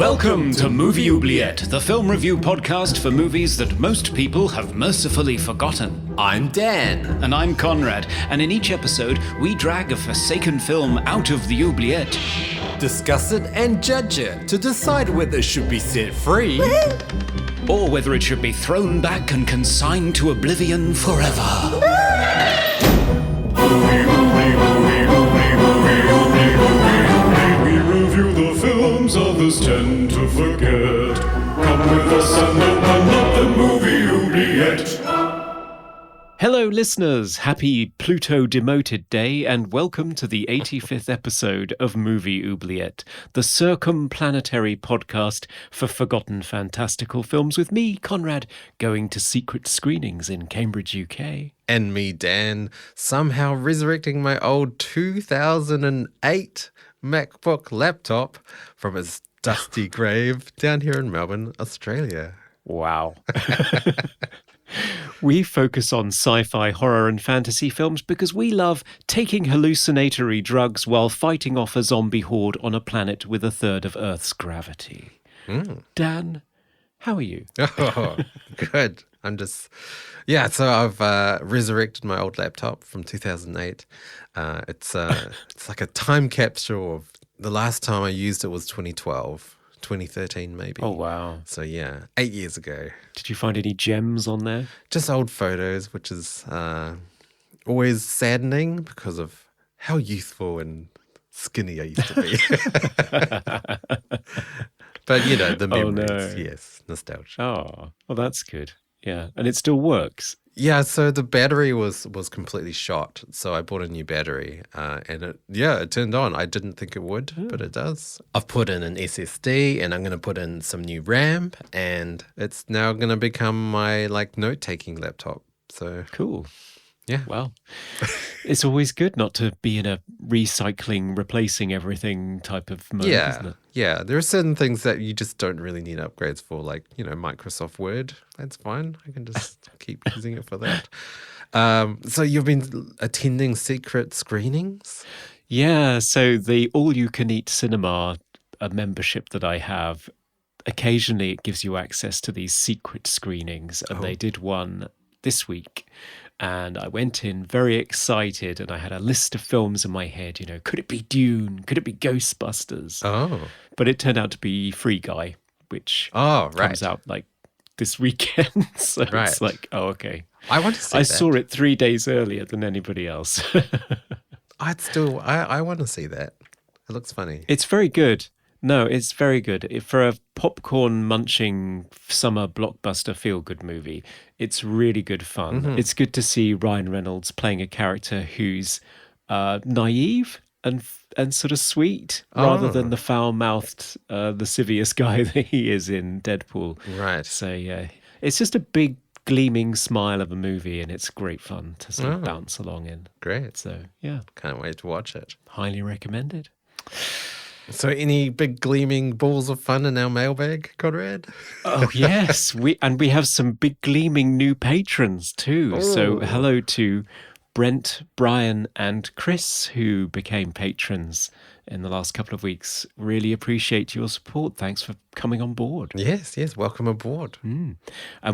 Welcome to Movie Oubliette, the film review podcast for movies that most people have mercifully forgotten. I'm Dan. And I'm Conrad, and in each episode, we drag a forsaken film out of the oubliette. Discuss it and judge it to decide whether it should be set free or whether it should be thrown back and consigned to oblivion forever. We review the films others tend to forget. Come with us and open up the Movie Oubliette. Hello listeners, happy Pluto demoted day and welcome to the 85th episode of Movie Oubliette, the circumplanetary podcast for forgotten fantastical films with me, Conrad, going to secret screenings in Cambridge, UK. And me, Dan, somehow resurrecting my old 2008 MacBook laptop from its dusty grave down here in Melbourne, Australia. Wow. We focus on sci-fi, horror and fantasy films because we love taking hallucinatory drugs while fighting off a zombie horde on a planet with a third of Earth's gravity. Dan, how are you? Oh, good. So I've resurrected my old laptop from 2008. It's like a time capsule of the last time I used it was 2013 maybe. Oh, wow. So yeah, 8 years ago. Did you find any gems on there? Just old photos, which is always saddening because of how youthful and skinny I used to be. But, you know, the memories, yes, nostalgia. Oh, well, that's good. Yeah, and it still works. Yeah, so the battery was completely shot, so I bought a new battery, and it turned on. I didn't think it would, but it does. I've put in an SSD, and I'm going to put in some new RAM, and it's now going to become my note-taking laptop. So cool. Yeah. Well, it's always good not to be in a recycling, replacing everything type of mode, isn't it? Yeah. There are certain things that you just don't really need upgrades for, like, Microsoft Word. That's fine. I can just keep using it for that. So you've been attending secret screenings? Yeah. So the all-you-can-eat cinema, a membership that I have, occasionally it gives you access to these secret screenings, and they did one this week. And I went in very excited and I had a list of films in my head, could it be Dune? Could it be Ghostbusters? Oh. But it turned out to be Free Guy, which comes out this weekend. So it's okay. I want to see that. I saw it 3 days earlier than anybody else. I want to see that. It looks funny. It's very good. No, it's very good. For a popcorn munching summer blockbuster feel-good movie, it's really good fun. Mm-hmm. It's good to see Ryan Reynolds playing a character who's naive and sort of sweet, rather than the foul-mouthed, lascivious guy that he is in Deadpool. Right. So, yeah, it's just a big gleaming smile of a movie, and it's great fun to sort of bounce along in. Great. So, yeah. Can't wait to watch it. Highly recommended. So any big gleaming balls of fun in our mailbag, Conrad? Oh, yes. We have some big gleaming new patrons too. Ooh. So hello to Brent, Brian and Chris, who became patrons in the last couple of weeks. Really appreciate your support. Thanks for coming on board. Yes. Welcome aboard. And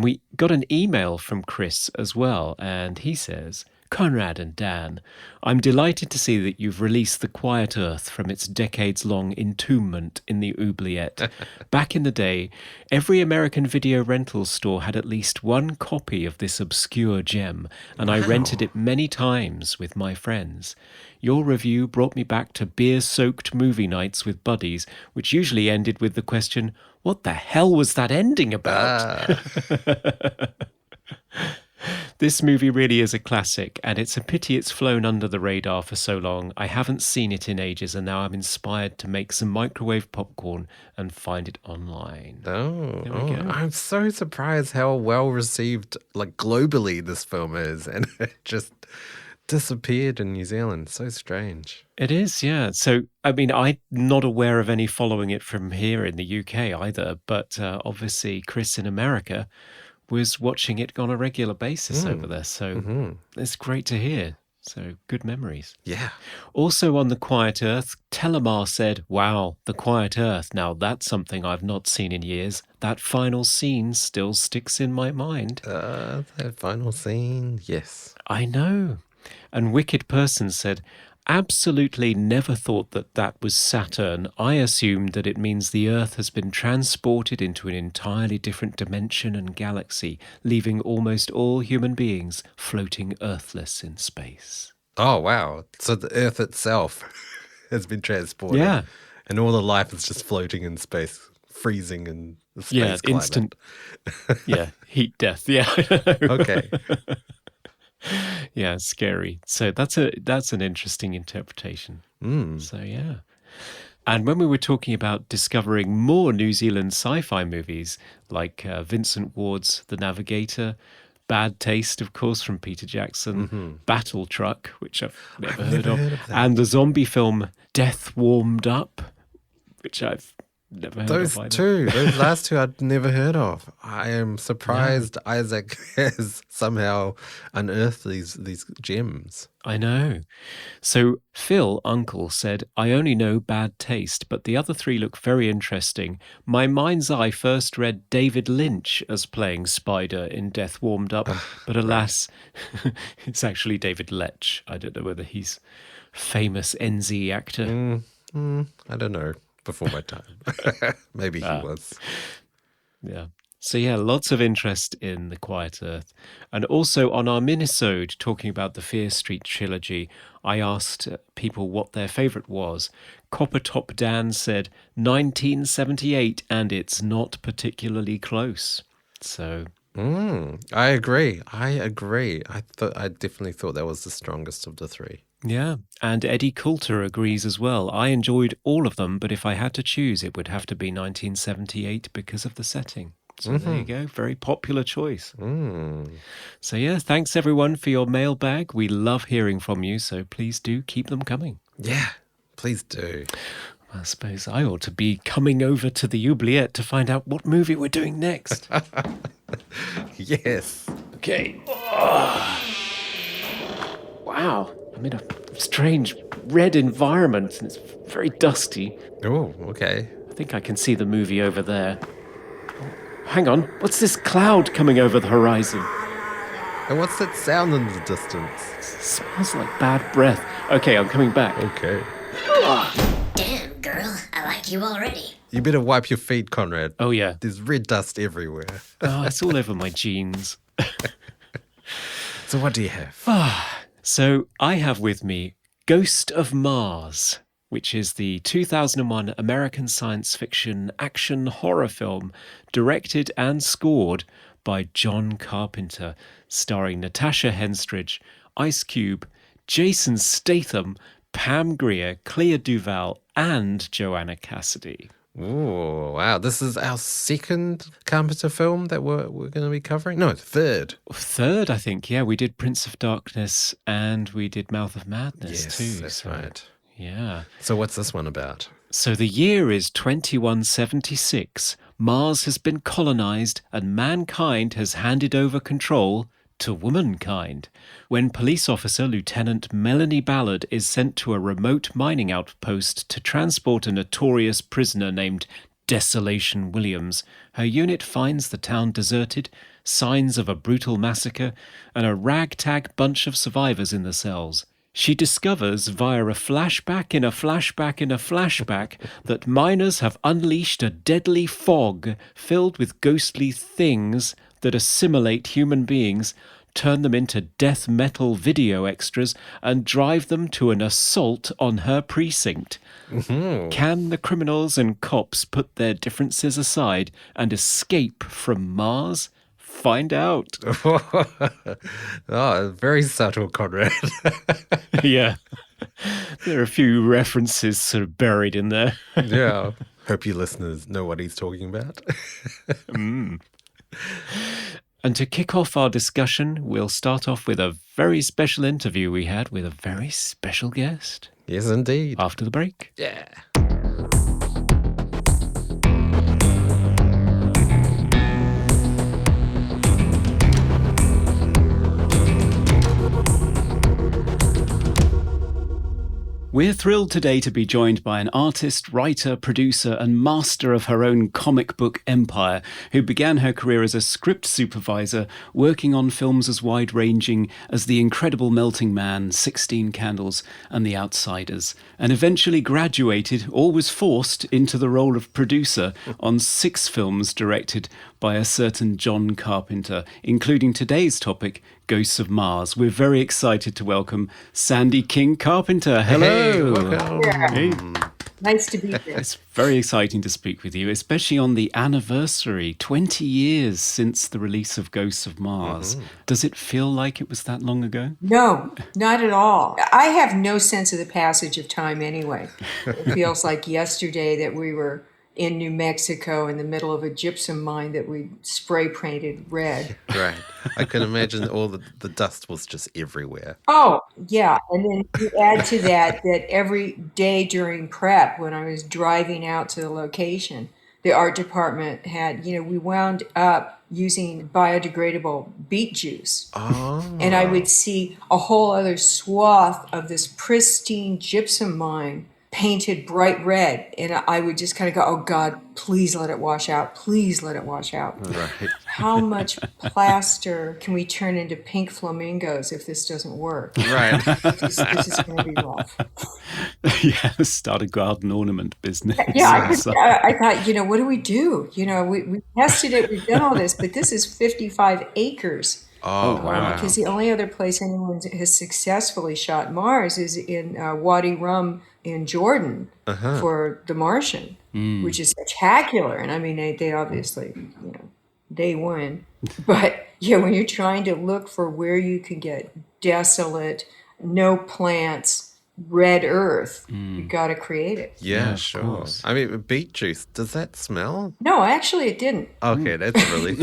we got an email from Chris as well. And he says, Conrad and Dan, I'm delighted to see that you've released The Quiet Earth from its decades-long entombment in the oubliette. Back in the day, every American video rental store had at least one copy of this obscure gem, and I rented it many times with my friends. Your review brought me back to beer-soaked movie nights with buddies, which usually ended with the question, what the hell was that ending about? This movie really is a classic, and it's a pity it's flown under the radar for so long. I haven't seen it in ages, and now I'm inspired to make some microwave popcorn and find it online. I'm so surprised how well received, globally, this film is, and it just disappeared in New Zealand. So strange. It is, yeah. So, I'm not aware of any following it from here in the UK either, but obviously Chris in America was watching it on a regular basis over there. So it's great to hear. So good memories. Yeah. Also on The Quiet Earth, Telemar said, "Wow, The Quiet Earth. Now that's something I've not seen in years. That final scene still sticks in my mind." That final scene, yes. I know. And Wicked Person said, "Absolutely never thought that that was Saturn. I assumed that it means the Earth has been transported into an entirely different dimension and galaxy, leaving almost all human beings floating earthless in space." Oh, wow. So the Earth itself has been transported. Yeah. And all the life is just floating in space, freezing in the space Yeah, climate. instant. Yeah, heat death. Yeah. Okay. Yeah, scary. So that's an interesting interpretation. So yeah. And when we were talking about discovering more New Zealand sci-fi movies, like Vincent Ward's The Navigator, Bad Taste, of course, from Peter Jackson, Battle Truck, which I've never heard of, that. and the zombie film Death Warmed Up, which I've never heard Those of either. two, those last two I'd never heard of. I am surprised Isaac has somehow unearthed these gems. I know. So Phil, uncle, said, "I only know Bad Taste, but the other three look very interesting. My mind's eye first read David Lynch as playing Spider in Death Warmed Up, but alas, it's actually David Lech. I don't know whether he's famous NZ actor." I don't know. Before my time. Maybe he was. Yeah. So yeah, lots of interest in The Quiet Earth. And also on our minisode, talking about the Fear Street trilogy, I asked people what their favourite was. Copper Top Dan said 1978, and it's not particularly close. So I agree. I definitely thought that was the strongest of the three. yeah, and Eddie Coulter agrees as well. "I enjoyed all of them, but if I had to choose, it would have to be 1978 because of the setting." So there you go. Very popular choice. So yeah, thanks everyone for your mailbag. We love hearing from you, so please do keep them coming. Yeah, please do. I suppose I ought to be coming over to the Oubliette to find out what movie we're doing next. Yes. Okay. Wow. I'm in a strange red environment and it's very dusty. Oh, okay. I think I can see the movie over there. Hang on, what's this cloud coming over the horizon? And what's that sound in the distance? It smells like bad breath. Okay, I'm coming back. Okay. Damn, girl, I like you already. You better wipe your feet, Conrad. Oh, yeah. There's red dust everywhere. Oh, it's all over my jeans. So what do you have? So I have with me Ghost of Mars, which is the 2001 American science fiction action horror film directed and scored by John Carpenter, starring Natasha Henstridge, Ice Cube, Jason Statham, Pam Grier, Clea DuVall, and Joanna Cassidy. Oh, wow. This is our second Carpenter film that we're going to be covering? No, third. Third, I think. Yeah, we did Prince of Darkness and we did Mouth of Madness Yes, too. that's right. Yeah. So what's this one about? So the year is 2176. Mars has been colonized and mankind has handed over control to womankind. When police officer Lieutenant Melanie Ballard is sent to a remote mining outpost to transport a notorious prisoner named Desolation Williams, her unit finds the town deserted, signs of a brutal massacre, and a ragtag bunch of survivors in the cells. She discovers via a flashback in a flashback in a flashback that miners have unleashed a deadly fog filled with ghostly things that assimilate human beings, turn them into death metal video extras, and drive them to an assault on her precinct. Can the criminals and cops put their differences aside and escape from Mars? Find out. Oh, very subtle, Conrad. Yeah. There are a few references sort of buried in there. Yeah. Hope you listeners know what he's talking about. And to kick off our discussion, we'll start off with a very special interview we had with a very special guest. Yes, indeed. After the break. Yeah. We're thrilled today to be joined by an artist, writer, producer, and master of her own comic book empire, who began her career as a script supervisor, working on films as wide-ranging as The Incredible Melting Man, 16 Candles, and The Outsiders, and eventually graduated, or was forced, into the role of producer on 6 films directed by a certain John Carpenter, including today's topic, Ghosts of Mars. We're very excited to welcome Sandy King-Carpenter. Hello. Hey, welcome. Hey. Nice to be here. It's very exciting to speak with you, especially on the anniversary, 20 years since the release of Ghosts of Mars. Does it feel like it was that long ago? No, not at all. I have no sense of the passage of time anyway. It feels like yesterday that we were in New Mexico in the middle of a gypsum mine that we spray painted red. Right. I can imagine all the dust was just everywhere. Oh, yeah. And then you add to that every day during prep, when I was driving out to the location, the art department had, we wound up using biodegradable beet juice. Oh. And I would see a whole other swath of this pristine gypsum mine painted bright red. And I would just kind of go, oh God, please let it wash out. Please let it wash out. Right. How much plaster can we turn into pink flamingos if this doesn't work? Right. This is going to be rough. Yeah, start a garden ornament business. Yeah, I thought, what do we do? We tested it, we've done all this, but this is 55 acres. Oh, wow. Because the only other place anyone has successfully shot Mars is in Wadi Rum in Jordan for The Martian, which is spectacular. And I mean, they obviously, they win. But when you're trying to look for where you can get desolate, no plants, red earth, you got to create it. Yeah, of sure. course. I mean, beet juice, does that smell? No, actually, it didn't. Okay, that's really...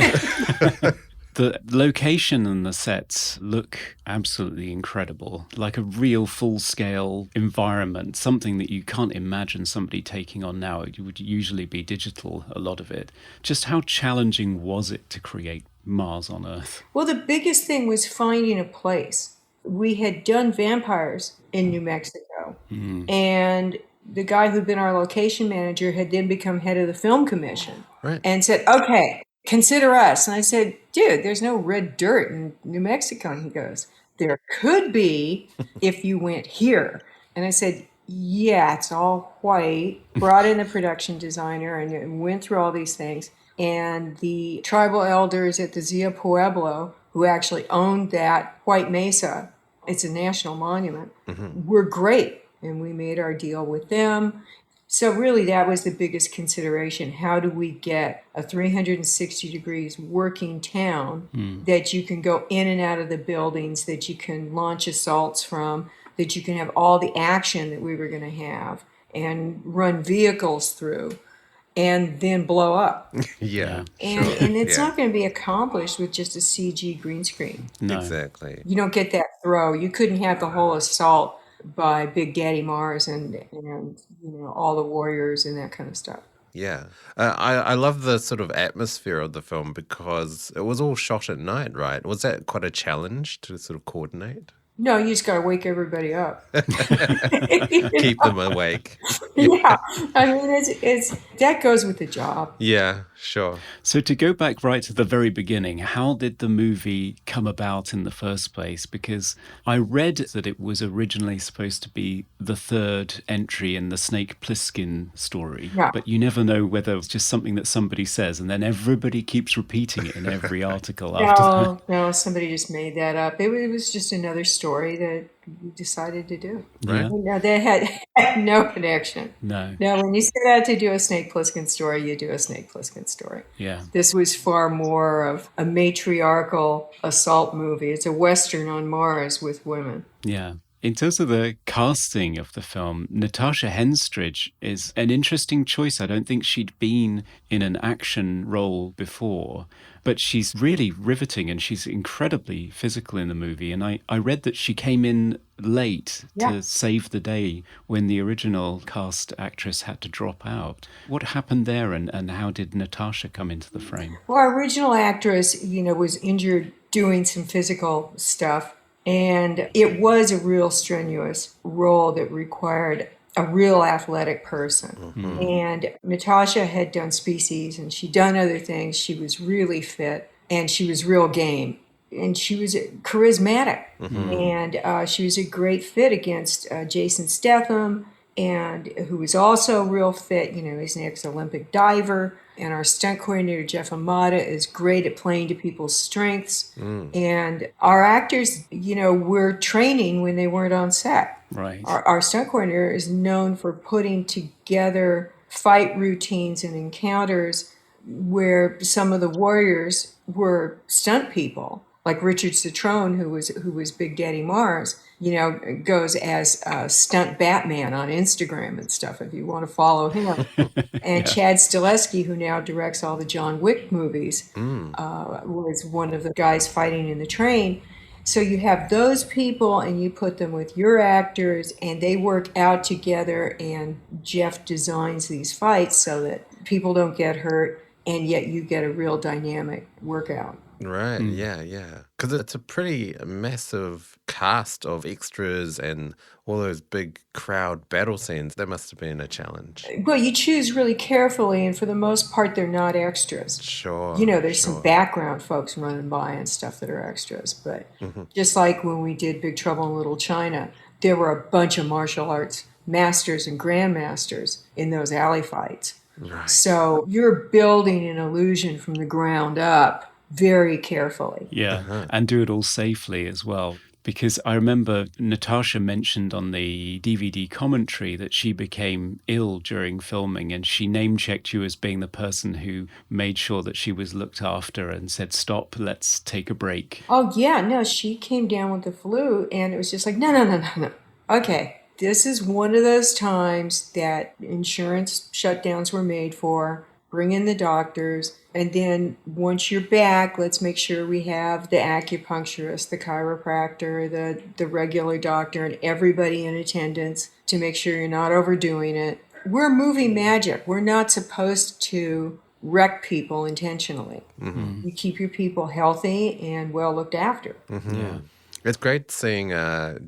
The location and the sets look absolutely incredible, like a real full-scale environment, something that you can't imagine somebody taking on now. It would usually be digital, a lot of it. Just how challenging was it to create Mars on Earth? Well, the biggest thing was finding a place. We had done vampires in New Mexico, and the guy who'd been our location manager had then become head of the film commission, Right. and said, okay, consider us. And I said, dude, there's no red dirt in New Mexico. And he goes, there could be if you went here. And I said, yeah, it's all white. Brought in the production designer and went through all these things. And the tribal elders at the Zia Pueblo, who actually owned that White Mesa, it's a national monument, were great. And we made our deal with them. So really that was the biggest consideration. How do we get a 360 degrees working town that you can go in and out of the buildings, that you can launch assaults from, that you can have all the action that we were going to have and run vehicles through and then blow up. Yeah, And it's not going to be accomplished with just a CG green screen. No. exactly. You don't get that throw. You couldn't have the whole assault by Big Daddy Mars and all the warriors and that kind of stuff. Yeah. I love the sort of atmosphere of the film because it was all shot at night, right? Was that quite a challenge to sort of coordinate? No, you just got to wake everybody up. Keep them awake. Yeah, I mean, it's that goes with the job. Yeah, sure. So to go back right to the very beginning, how did the movie come about in the first place? Because I read that it was originally supposed to be the third entry in the Snake Plissken story, Yeah. but you never know whether it's just something that somebody says and then everybody keeps repeating it in every article after that. No, somebody just made that up. It was just another story that we decided to do. Right. No, they had no connection. No. No, when you set out to do a Snake Plissken story, you do a Snake Plissken story. Yeah. This was far more of a matriarchal assault movie. It's a Western on Mars with women. Yeah. In terms of the casting of the film, Natasha Henstridge is an interesting choice. I don't think she'd been in an action role before, but she's really riveting and she's incredibly physical in the movie. And I read that she came in late to save the day when the original cast actress had to drop out. What happened there and how did Natasha come into the frame? Well, our original actress, was injured doing some physical stuff. And it was a real strenuous role that required a real athletic person. And Natasha had done Species and she'd done other things. She was really fit and she was real game. And she was charismatic. And she was a great fit against Jason Statham, and who was also real fit. You know, he's an ex-Olympic diver. And our stunt coordinator, Jeff Amata, is great at playing to people's strengths. And our actors, you know, were training when they weren't on set. Right. Our stunt coordinator is known for putting together fight routines and encounters where some of the warriors were stunt people. Like Richard Citrone, who was Big Daddy Mars, you know, goes as stunt Batman on Instagram and stuff, if you want to follow him. And Chad Stileski, who now directs all the John Wick movies, was one of the guys fighting in the train. So you have those people and you put them with your actors and they work out together, and Jeff designs these fights so that people don't get hurt and yet you get a real dynamic workout. Right, yeah. Because it's a pretty massive cast of extras and all those big crowd battle scenes. That must have been a challenge. Well, you choose really carefully, and for the most part, they're not extras. Sure. You know, there's some background folks running by and stuff that are extras. But just like when we did Big Trouble in Little China, there were a bunch of martial arts masters and grandmasters in those alley fights. Right. So you're building an illusion from the ground up very carefully. Yeah, and do it all safely as well. Because I remember Natasha mentioned on the DVD commentary that she became ill during filming, and she name-checked you as being the person who made sure that she was looked after and said, stop, let's take a break. Oh, yeah, no, she came down with the flu, and it was just like, no. Okay, this is one of those times that insurance shutdowns were made for. Bring in the doctors, and then once you're back, let's make sure we have the acupuncturist, the chiropractor, the regular doctor, and everybody in attendance to make sure you're not overdoing it. We're movie magic. We're not supposed to wreck people intentionally. You keep your people healthy and well looked after. Yeah. It's great seeing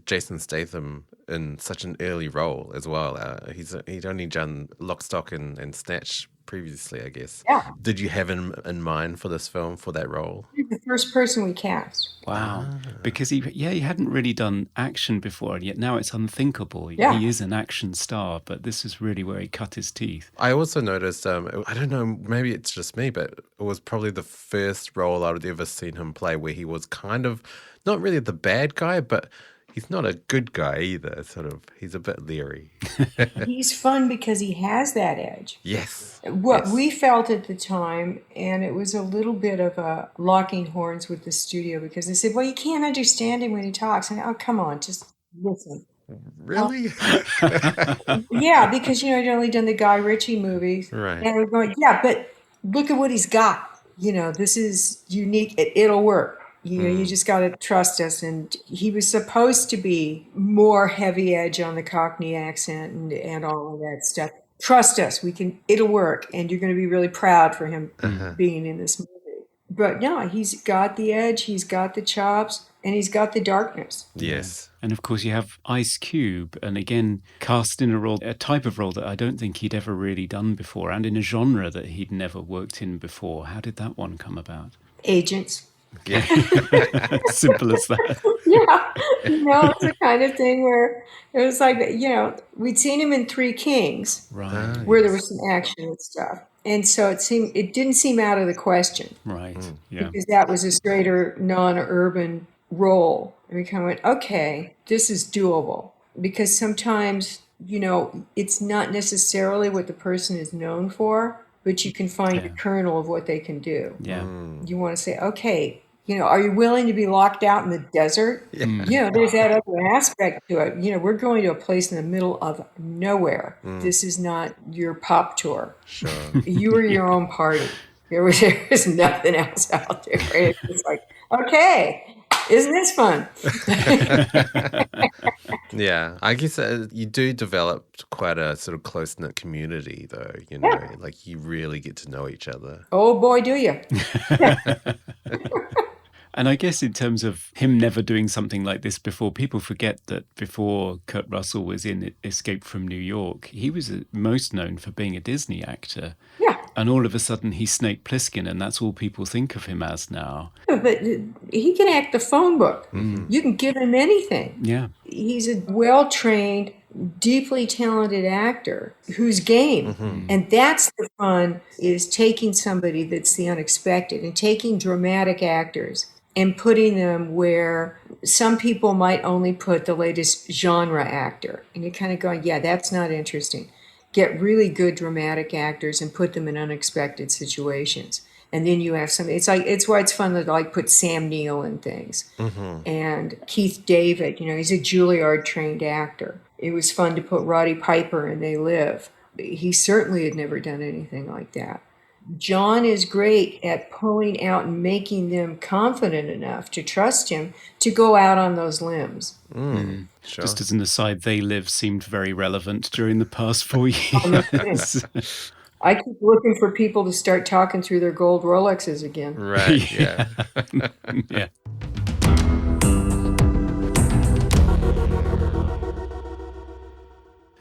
Jason Statham in such an early role as well. He'd only done Lock, Stock and Snatch previously, I guess. Yeah. Did you have him in mind for this film, for that role? He's the first person we cast. Wow. Because he hadn't really done action before, and yet now it's unthinkable. Yeah. He is an action star, but this is really where he cut his teeth. I also noticed, I don't know, maybe it's just me, but it was probably the first role I'd ever seen him play where he was kind of not really the bad guy, but he's not a good guy either. Sort of, he's a bit leery. He's fun because he has that edge. Yes. What we felt at the time, and it was a little bit of a locking horns with the studio because they said, well, you can't understand him when he talks. And oh, come on, just listen. Really? Yeah, because, you know, I'd only done the Guy Ritchie movies. Right. And we're going, yeah, but look at what he's got. You know, this is unique. It'll work. You know, you just got to trust us. And he was supposed to be more heavy edge on the Cockney accent and all of that stuff. Trust us, it'll work. And you're going to be really proud for him being in this movie. But no, he's got the edge, he's got the chops, and he's got the darkness. Yes. And of course, you have Ice Cube, and again, cast in a type of role that I don't think he'd ever really done before, and in a genre that he'd never worked in before. How did that one come about? Agents. Yeah. Simple as that. Yeah. No, it's the kind of thing where it was like, you know, we'd seen him in Three Kings, Right. where there was some action and stuff. And so it didn't seem out of the question. Right. Yeah. Because that was a straighter, non-urban role. And we kind of went, okay, this is doable. Because sometimes, you know, it's not necessarily what the person is known for, but you can find the kernel of what they can do. Yeah. You want to say, okay, you know, are you willing to be locked out in the desert? You know, there's that other aspect to it. You know, we're going to a place in the middle of nowhere. This is not your pop tour. Sure. You were your own party. There was nothing else out there. Right? It's like, okay, isn't this fun? Yeah, I guess you do develop quite a sort of close-knit community, though, you know, like you really get to know each other. Oh boy, do you. And I guess in terms of him never doing something like this before, people forget that before Kurt Russell was in Escape from New York, he was most known for being a Disney actor. Yeah. And all of a sudden he's Snake Plissken, and that's all people think of him as now. But he can act the phone book. You can give him anything. Yeah. He's a well-trained, deeply talented actor who's game. And that's the fun, is taking somebody that's the unexpected and taking dramatic actors and putting them where some people might only put the latest genre actor. And you're kind of going, yeah, that's not interesting. Get really good dramatic actors and put them in unexpected situations. And then you have something. It's why it's fun to like put Sam Neill in things, and Keith David. He's a Juilliard trained actor. It was fun to put Roddy Piper in They Live. He certainly had never done anything like that. John is great at pulling out and making them confident enough to trust him to go out on those limbs. Sure. Just as an aside, They Live seemed very relevant during the past 4 years. I keep looking for people to start talking through their gold Rolexes again. Right, yeah. Yeah.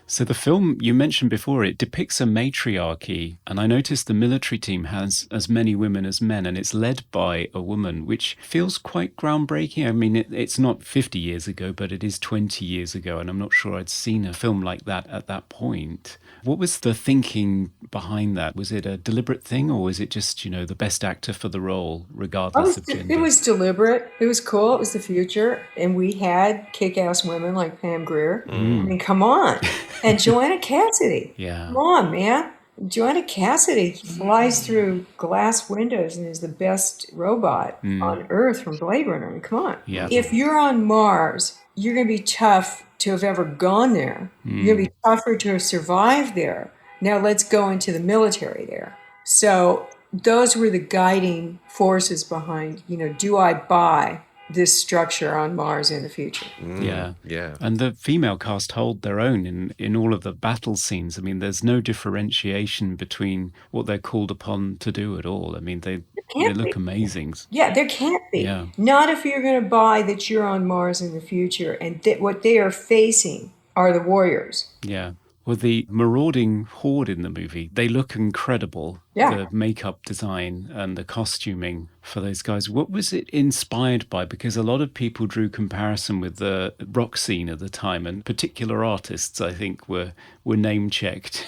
So the film you mentioned before, it depicts a matriarchy, and I noticed the military team has as many women as men, and it's led by a woman, which feels quite groundbreaking. I mean, it's not 50 years ago, but it is 20 years ago, and I'm not sure I'd seen a film like that at that point. What was the thinking behind that? Was it a deliberate thing, or was it just, the best actor for the role, regardless of gender? It was deliberate. It was cool. It was the future. And we had kick-ass women like Pam Grier. I mean, come on. And Joanna Cassidy. Yeah. Come on, man. Joanna Cassidy flies through glass windows and is the best robot on Earth from Blade Runner. I mean, come on. Yeah. If you're on Mars, you're going to be tough to have ever gone there. You're going to be tougher to have survived there. Now let's go into the military there. So those were the guiding forces behind, do I buy this structure on Mars in the future? Yeah. Yeah. And the female cast hold their own in all of the battle scenes. I mean, there's no differentiation between what they're called upon to do at all. I mean, they look amazing. Yeah, there can't be. Yeah. Not if you're going to buy that you're on Mars in the future and what they are facing are the warriors. Yeah. Well, the marauding horde in the movie, they look incredible. Yeah. The makeup design and the costuming for those guys. What was it inspired by? Because a lot of people drew comparison with the rock scene at the time, and particular artists, I think, were name-checked.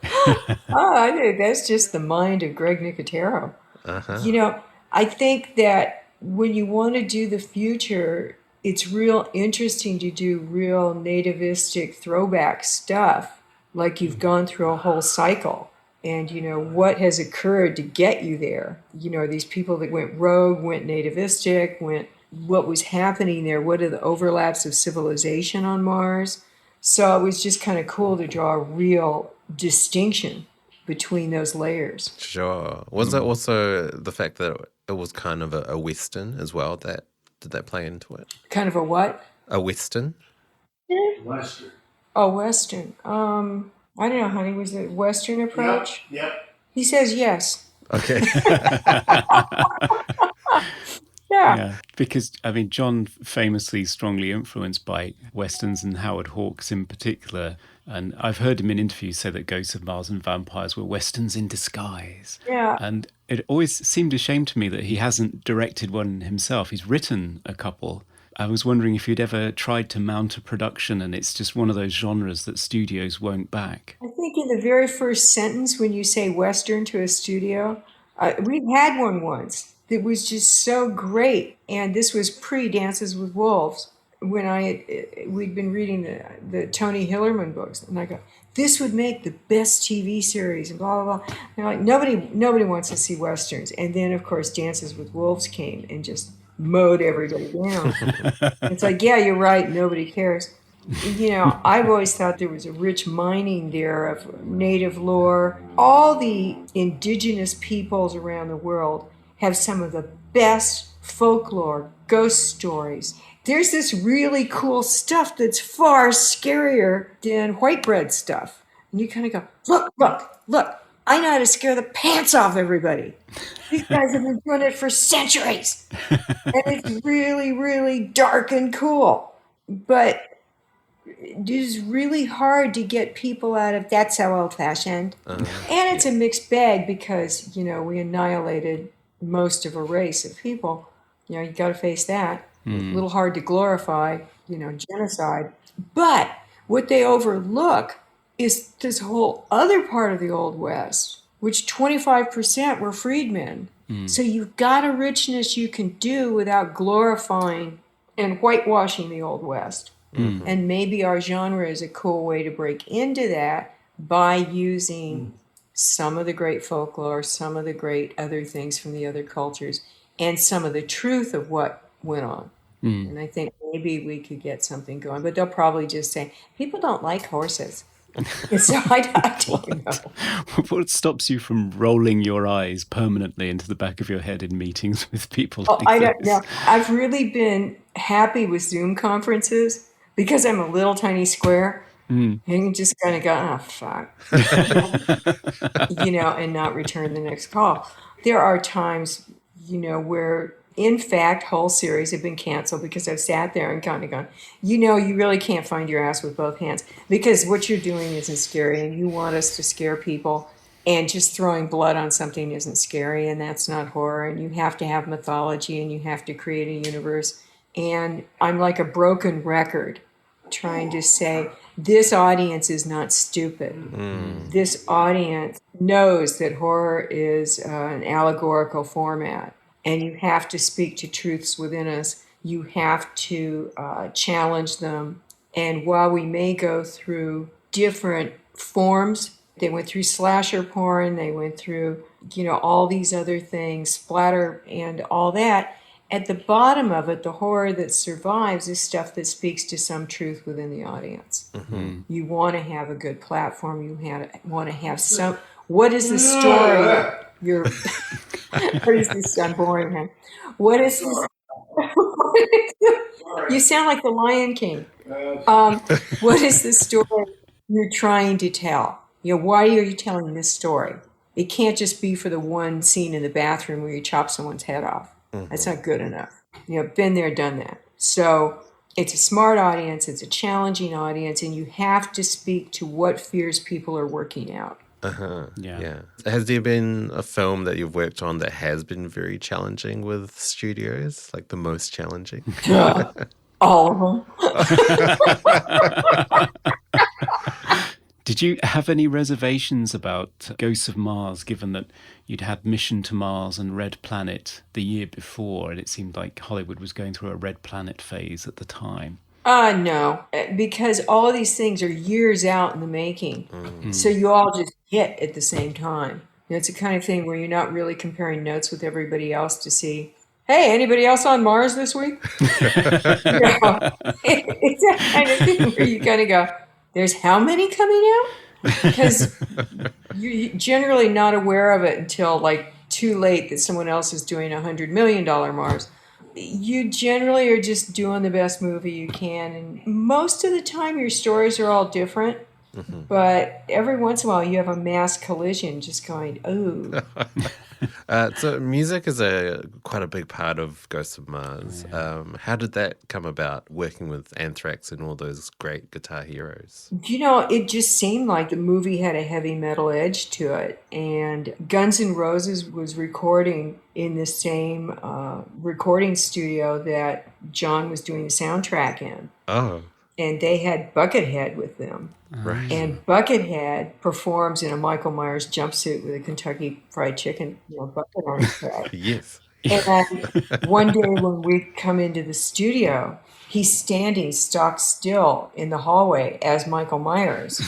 I think that's just the mind of Greg Nicotero. I think that when you want to do the future, it's real interesting to do real nativistic throwback stuff, like you've gone through a whole cycle. And, what has occurred to get you there? These people that went rogue, went nativistic, what was happening there? What are the overlaps of civilization on Mars? So it was just kind of cool to draw a real distinction between those layers. Sure. Was it also the fact that it was kind of a Western as well? Did that play into it? Kind of a what? A Western? Western. Oh, Western. I don't know, honey. Was it Western approach? Yep. He says yes. Okay. Yeah. Because, I mean, John famously strongly influenced by Westerns, and Howard Hawks in particular. And I've heard him in interviews say that Ghosts of Mars and Vampires were Westerns in disguise. Yeah. And it always seemed a shame to me that he hasn't directed one himself. He's written a couple. I was wondering if you'd ever tried to mount a production, and it's just one of those genres that studios won't back. I think in the very first sentence, when you say Western to a studio, we had one once that was just so great. And this was pre-Dances with Wolves, when we'd been reading the Tony Hillerman books. And I go, this would make the best TV series, and blah, blah, blah. And they're like, nobody wants to see Westerns. And then, of course, Dances with Wolves came and just mowed everybody down. It's like, yeah, you're right. Nobody cares. I've always thought there was a rich mining there of native lore. All the indigenous peoples around the world have some of the best folklore, ghost stories. There's this really cool stuff that's far scarier than white bread stuff. And you kind of go, look, I know how to scare the pants off everybody. These guys have been doing it for centuries. And it's really, really dark and cool. But it is really hard to get people out of that's so old-fashioned. And it's a mixed bag because, we annihilated most of a race of people. You got to face that. A little hard to glorify, genocide. But what they overlook is this whole other part of the Old West, which 25% were freedmen. So you've got a richness you can do without glorifying and whitewashing the Old West. And maybe our genre is a cool way to break into that by using some of the great folklore, some of the great other things from the other cultures, and some of the truth of what went on. And I think maybe we could get something going, but they'll probably just say, people don't like horses. So I don't know. What stops you from rolling your eyes permanently into the back of your head in meetings with people? I don't know. I've really been happy with Zoom conferences because I'm a little tiny square. And you just kind of go, oh, fuck. And not return the next call. There are times, where, in fact, whole series have been canceled because I've sat there and kind of gone, you really can't find your ass with both hands because what you're doing isn't scary and you want us to scare people, and just throwing blood on something isn't scary, and that's not horror, and you have to have mythology and you have to create a universe. And I'm like a broken record trying to say, this audience is not stupid. This audience knows that horror is an allegorical format, and you have to speak to truths within us. You have to challenge them. And while we may go through different forms, they went through slasher porn, they went through, all these other things, splatter and all that. At the bottom of it, the horror that survives is stuff that speaks to some truth within the audience. You want to have a good platform. You want to have some. What is the story? What is this? I'm boring him. What is this? You sound like the Lion King. What is the story you're trying to tell? Why are you telling this story? It can't just be for the one scene in the bathroom where you chop someone's head off. That's not good enough. Been there, done that. So it's a smart audience, it's a challenging audience, and you have to speak to what fears people are working out. Yeah. Has there been a film that you've worked on that has been very challenging with studios, like the most challenging? All of them. Did you have any reservations about Ghosts of Mars, given that you'd had Mission to Mars and Red Planet the year before, and it seemed like Hollywood was going through a Red Planet phase at the time? No, because all of these things are years out in the making. So you all just hit at the same time. It's the kind of thing where you're not really comparing notes with everybody else to see, hey, anybody else on Mars this week? It's that kind of thing where you kind of go, there's how many coming out? Because you're generally not aware of it until like too late that someone else is doing $100 million Mars. You generally are just doing the best movie you can. And most of the time your stories are all different. But every once in a while you have a mass collision just going, oh. So music is quite a big part of Ghosts of Mars. How did that come about, working with Anthrax and all those great guitar heroes? It just seemed like the movie had a heavy metal edge to it. And Guns N' Roses was recording in the same recording studio that John was doing the soundtrack in. Oh. And they had Buckethead with them. Right. And Buckethead performs in a Michael Myers jumpsuit with a Kentucky Fried Chicken bucket on his head. Yes. And one day when we come into the studio, he's standing stock still in the hallway as Michael Myers.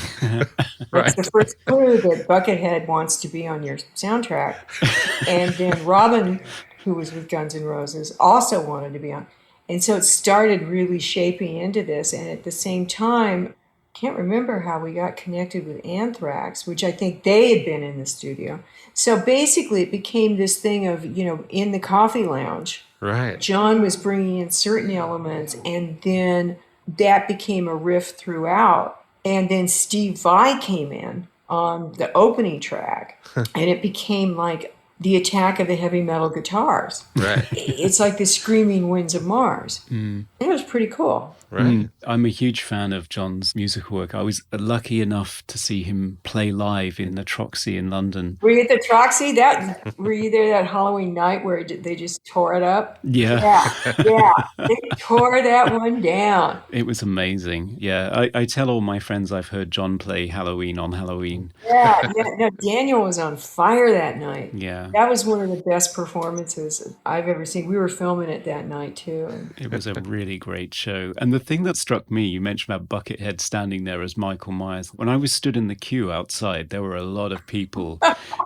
That's the first clue that Buckethead wants to be on your soundtrack. And then Robin, who was with Guns N' Roses, also wanted to be on. And so it started really shaping into this. And at the same time, I can't remember how we got connected with Anthrax, which I think they had been in the studio. So basically it became this thing of, in the coffee lounge. Right. John was bringing in certain elements, and then that became a riff throughout. And then Steve Vai came in on the opening track, and it became like the attack of the heavy metal guitars. Right. It's like the screaming winds of Mars. And it was pretty cool. Right. I'm a huge fan of John's musical work. I was lucky enough to see him play live in the Troxy in London. Were you at the Troxy? Were you there that Halloween night where they just tore it up? Yeah. Yeah. They tore that one down. It was amazing. Yeah, I tell all my friends I've heard John play Halloween on Halloween. Yeah. No, Daniel was on fire that night. Yeah. That was one of the best performances I've ever seen. We were filming it that night too. And It was a really great show. And the thing that struck me, you mentioned about Buckethead standing there as Michael Myers. When I was stood in the queue outside, there were a lot of people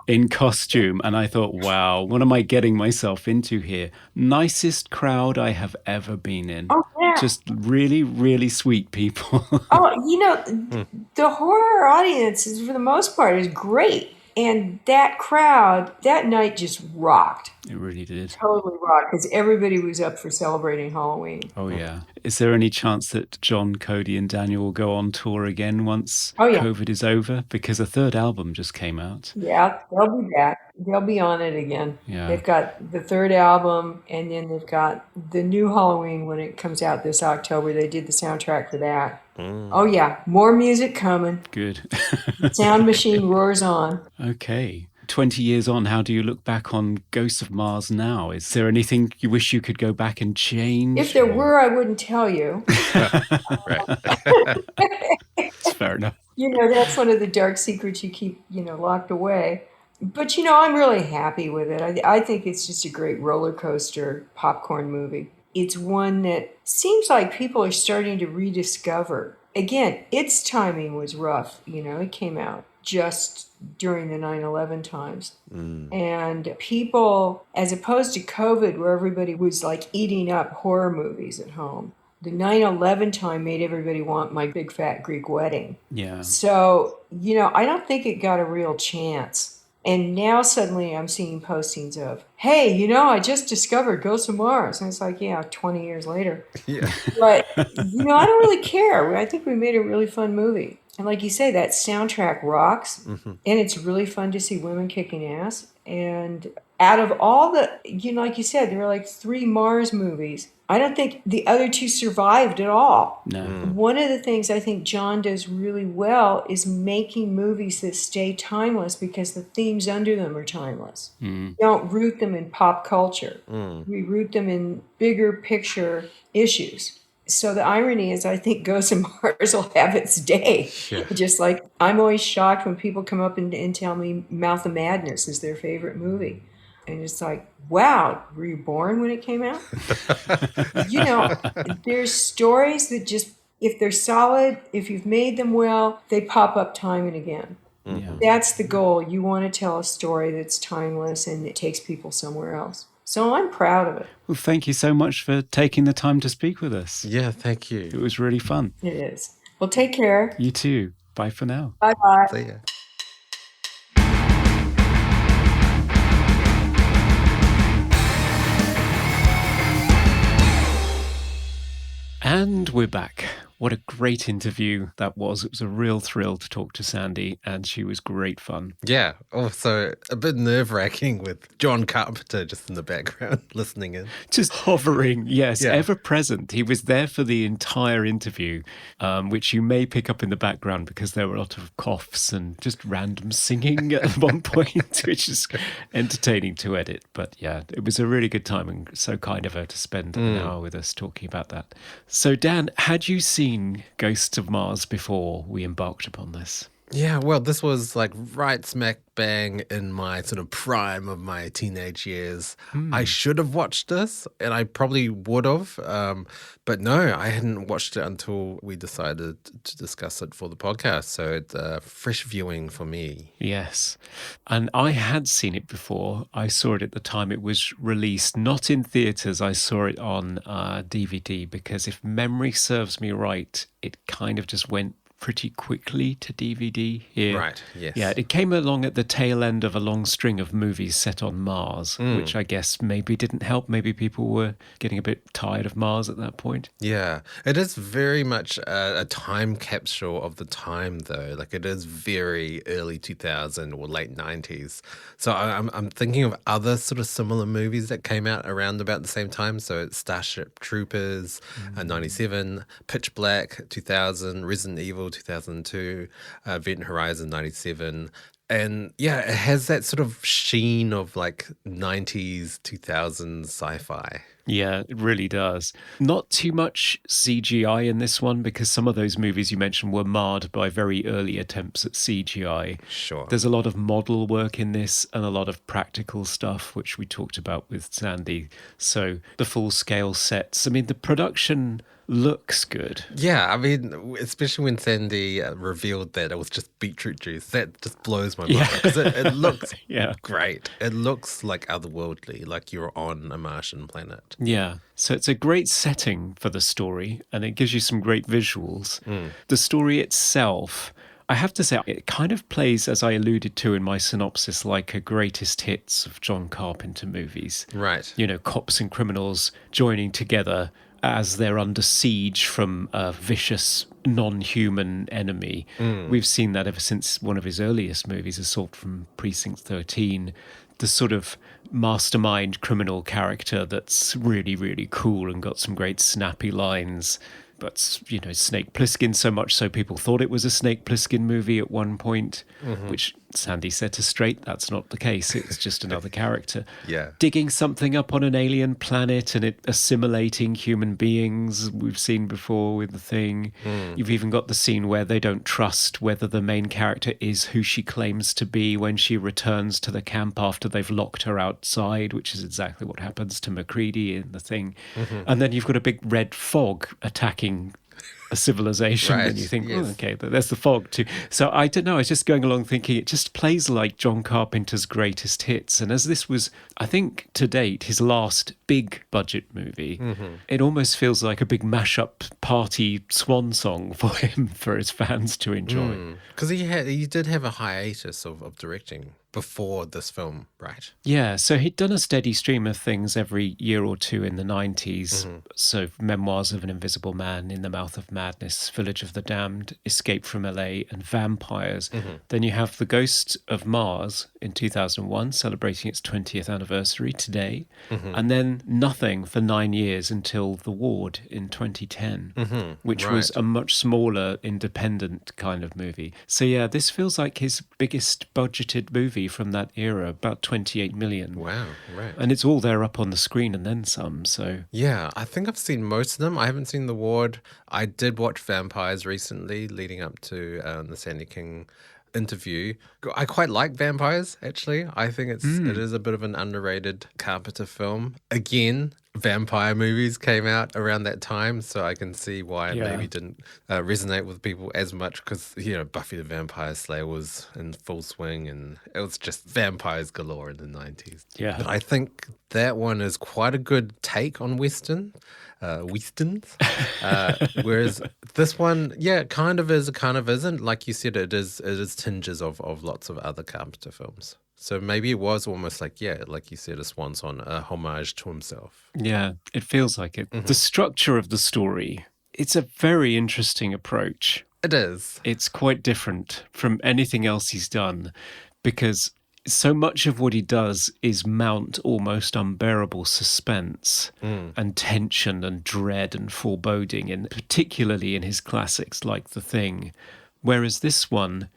in costume. And I thought, wow, what am I getting myself into here? Nicest crowd I have ever been in. oh yeah. Just really, really sweet people. Oh, the horror audience is, for the most part, is great. And that crowd that night just rocked. It really did. Totally rocked because everybody was up for celebrating Halloween. Oh, yeah. Is there any chance that John, Cody, and Daniel will go on tour again once Oh, yeah. COVID is over? Because a third album just came out. Yeah, they'll be back. They'll be on it again. Yeah. They've got the third album, and then they've got the new Halloween when it comes out this October. They did the soundtrack for that. Oh, yeah. More music coming. Good. The sound machine roars on. Okay. 20 years on, how do you look back on Ghosts of Mars now? Is there anything you wish you could go back and change? If there were, I wouldn't tell you. It's fair enough. That's one of the dark secrets you keep, locked away. But, I'm really happy with it. I think it's just a great roller coaster popcorn movie. It's one that seems like people are starting to rediscover. Again, its timing was rough. It came out just during the 9/11 times. And people, as opposed to COVID, where everybody was like eating up horror movies at home, the 9/11 time made everybody want My Big Fat Greek Wedding. Yeah. So, I don't think it got a real chance. And now suddenly I'm seeing postings of, hey, I just discovered Ghosts of Mars. And it's like, yeah, 20 years later. Yeah. But, I don't really care. I think we made a really fun movie. And like you say, that soundtrack rocks. And it's really fun to see women kicking ass. And out of all the, like you said, there were like 3 Mars movies. I don't think the other 2 survived at all. No. One of the things I think John does really well is making movies that stay timeless because the themes under them are timeless. We don't root them in pop culture. We root them in bigger picture issues. So the irony is I think Ghosts of Mars will have its day. Yeah. Just like I'm always shocked when people come up and tell me Mouth of Madness is their favorite movie. And it's like, wow, were you born when it came out? There's stories that just, if they're solid, if you've made them well, they pop up time and again. Yeah. That's the goal. You want to tell a story that's timeless and it takes people somewhere else. So I'm proud of it. Well, thank you so much for taking the time to speak with us. Yeah, thank It you. was really fun. It is. Well, take care. You too. Bye for now. Bye-bye. See ya. And we're back. What a great interview that was. It was a real thrill to talk to Sandy, and she was great fun. Yeah. Also, a bit nerve-wracking with John Carpenter just in the background listening in. Just hovering, yes, Yeah. ever present. He was there for the entire interview, which you may pick up in the background because there were a lot of coughs and just random singing at one point, which is entertaining to edit. But yeah, it was a really good time and so kind of her to spend an hour with us talking about that. So Dan, had you seen Ghosts of Mars before we embarked upon this? Yeah, well, this was like right smack bang in my sort of prime of my teenage years. I should have watched this, and I probably would have. But no, I hadn't watched it until we decided to discuss it for the podcast. So it's a fresh viewing for me. Yes. And I had seen it before. I saw it at the time it was released, not in theatres. I saw it on DVD because if memory serves me right, it kind of just went pretty quickly to DVD here. Right, yes. Yeah, it came along at the tail end of a long string of movies set on Mars, which I guess maybe didn't help. Maybe people were getting a bit tired of Mars at that point. Yeah, it is very much a time capsule of the time, though. Like, it is very early 2000 or late 90s. So I'm thinking of other sort of similar movies that came out around about the same time. So it's Starship Troopers, 97, Pitch Black, 2000, Resident Evil, 2002, Event Horizon, 97. And yeah, it has that sort of sheen of like 90s, 2000s sci-fi. Yeah, it really does. Not too much CGI in this one because some of those movies you mentioned were marred by very early attempts at CGI. Sure. There's a lot of model work in this and a lot of practical stuff, which we talked about with Sandy. So the full-scale sets. I mean, the production looks good. Yeah, I mean, especially when Sandy revealed that it was just beetroot juice, that just blows my mind. Because it looks great. It looks like otherworldly, like you're on a Martian planet. Yeah. So it's a great setting for the story, and it gives you some great visuals. The story itself, I have to say, it kind of plays, as I alluded to in my synopsis, like a greatest hits of John Carpenter movies. Right. You know, cops and criminals joining together as they're under siege from a vicious, non-human enemy. We've seen that ever since one of his earliest movies, Assault from Precinct 13. The sort of mastermind criminal character that's really, really cool and got some great snappy lines. But, you know, Snake Plissken, so much so people thought it was a Snake Plissken movie at one point, which Sandy set us straight. That's not the case. It's just another character. Yeah. Digging something up on an alien planet and it assimilating human beings, we've seen before with The Thing. You've even got the scene where they don't trust whether the main character is who she claims to be when she returns to the camp after they've locked her outside, which is exactly what happens to MacReady in The Thing. And then you've got a big red fog attacking a civilization, Right, and you think, yes. oh, okay, but there's the fog too. So I don't know, I was just going along thinking it just plays like John Carpenter's greatest hits. And as this was, I think, to date, his last big budget movie, it almost feels like a big mashup party swan song for him, for his fans to enjoy. Because he did have a hiatus of directing before this film, right? Yeah, so he'd done a steady stream of things every year or two in the 90s. So Memoirs of an Invisible Man, In the Mouth of Madness, Village of the Damned, Escape from LA, and Vampires. Then you have The Ghost of Mars in 2001, celebrating its 20th anniversary today. And then nothing for 9 years until The Ward in 2010, which was a much smaller, independent kind of movie. So yeah, this feels like his biggest budgeted movie from that era, about 28 million. Wow, right. And it's all there up on the screen and then some, so... Yeah, I think I've seen most of them. I haven't seen The Ward. I did watch Vampires recently, leading up to the Sandy King interview. I quite like Vampires, actually. I think it is a bit of an underrated Carpenter film. Again, vampire movies came out around that time, so I can see why it maybe didn't resonate with people as much because, you know, Buffy the Vampire Slayer was in full swing and it was just vampires galore in the 90s. Yeah. But I think that one is quite a good take on westerns. Whereas this one, yeah, it kind of is, it kind of isn't. Like you said, it is tinges of lots of other Carpenter films. So maybe it was almost like, yeah, like you said, a swan song, a homage to himself. Yeah, it feels like it. The structure of the story, it's a very interesting approach. It is. It's quite different from anything else he's done because so much of what he does is mount almost unbearable suspense and tension and dread and foreboding, and particularly in his classics like The Thing. Whereas this one,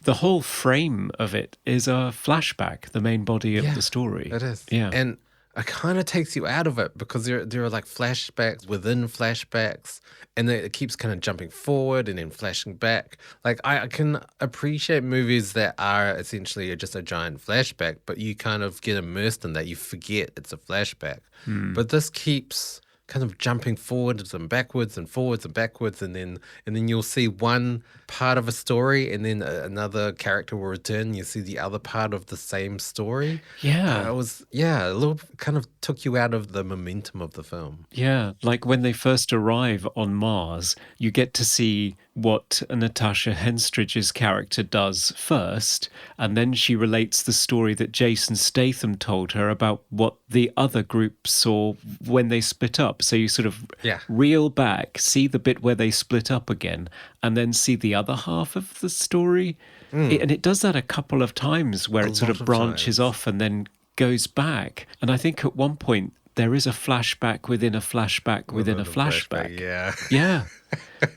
the whole frame of it is a flashback, the main body of the story. It is. Yeah. And it kind of takes you out of it because there are like flashbacks within flashbacks, and it keeps kind of jumping forward and then flashing back. Like I can appreciate movies that are essentially just a giant flashback, but you kind of get immersed in that. You forget it's a flashback. But this keeps kind of jumping forwards and backwards and forwards and backwards, and then you'll see one part of a story, and then another character will return. You see the other part of the same story. Yeah. It was a little kind of took you out of the momentum of the film. Yeah, like when they first arrive on Mars, you get to see what Natasha Henstridge's character does first, and then she relates the story that Jason Statham told her about what the other group saw when they split up. So you sort of Yeah. reel back, see the bit where they split up again, and then see the other half of the story. And it does that a couple of times where A it sort lot of of branches times. off and then goes back. And I think at one point there is a flashback within a flashback within a flashback. Yeah. Yeah.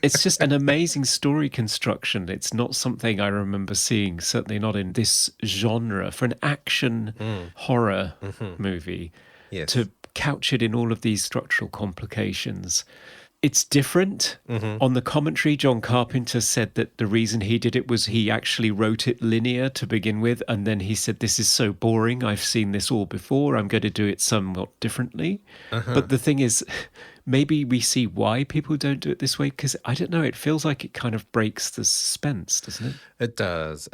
It's just an amazing story construction. It's not something I remember seeing, certainly not in this genre, for an action horror movie, Yes. to couch it in all of these structural complications. It's different. On the commentary, John Carpenter said that the reason he did it was he actually wrote it linear to begin with, and then he said, this is so boring, I've seen this all before, I'm going to do it somewhat differently. But the thing is, maybe we see why people don't do it this way, because I don't know, it feels like it kind of breaks the suspense, doesn't it? It does.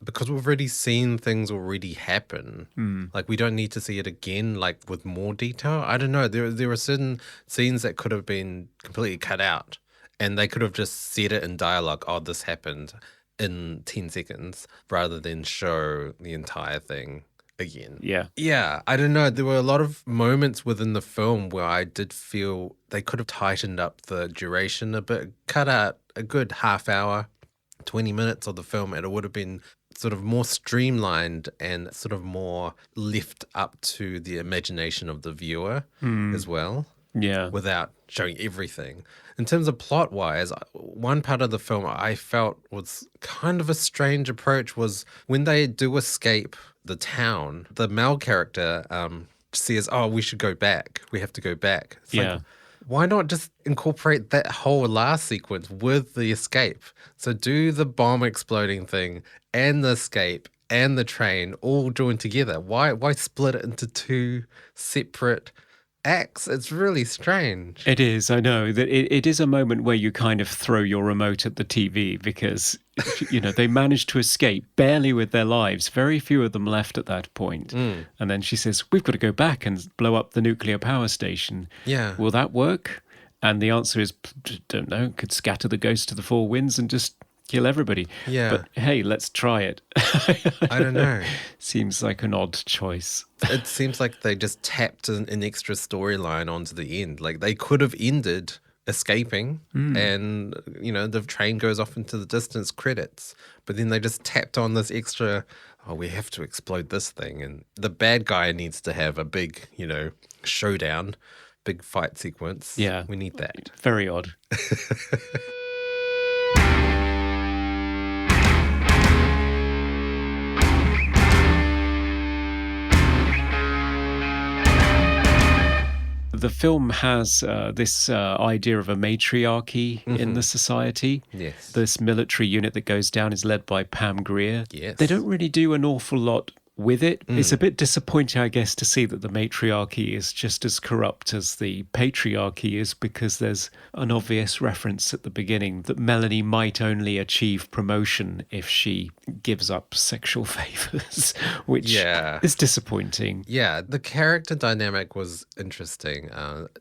Because we've already seen things already happen. Like, we don't need to see it again, like, with more detail. I don't know. There are certain scenes that could have been completely cut out, and they could have just said it in dialogue, oh, this happened in 10 seconds, rather than show the entire thing again. Yeah, I don't know. There were a lot of moments within the film where I did feel they could have tightened up the duration a bit, cut out a good half hour, 20 minutes of the film, and it would have been sort of more streamlined and sort of more left up to the imagination of the viewer as well. Yeah. Without showing everything. In terms of plot wise, one part of the film I felt was kind of a strange approach was when they do escape the town, the male character says, oh, we should go back. We have to go back. It's like, why not just incorporate that whole last sequence with the escape? So do the bomb exploding thing and the escape and the train all joined together. Why split it into two separate acts? It's really strange. It is, I know. That it is a moment where you kind of throw your remote at the TV because, you know, they managed to escape barely with their lives. Very few of them left at that point. And then she says, we've got to go back and blow up the nuclear power station. Yeah. Will that work? And the answer is, don't know, could scatter the ghost to the four winds and just kill everybody. Yeah. But hey, let's try it. I don't know. Seems like an odd choice. It seems like they just tapped an extra storyline onto the end. Like, they could have ended escaping and, you know, the train goes off into the distance, credits. But then they just tapped on this extra, oh, we have to explode this thing. And the bad guy needs to have a big, you know, showdown, big fight sequence. Yeah. We need that. Very odd. The film has this idea of a matriarchy in the society. Yes. This military unit that goes down is led by Pam Grier. Yes. They don't really do an awful lot with it. It's a bit disappointing, I guess, to see that the matriarchy is just as corrupt as the patriarchy is, because there's an obvious reference at the beginning that Melanie might only achieve promotion if she gives up sexual favors, which is disappointing. Yeah, the character dynamic was interesting.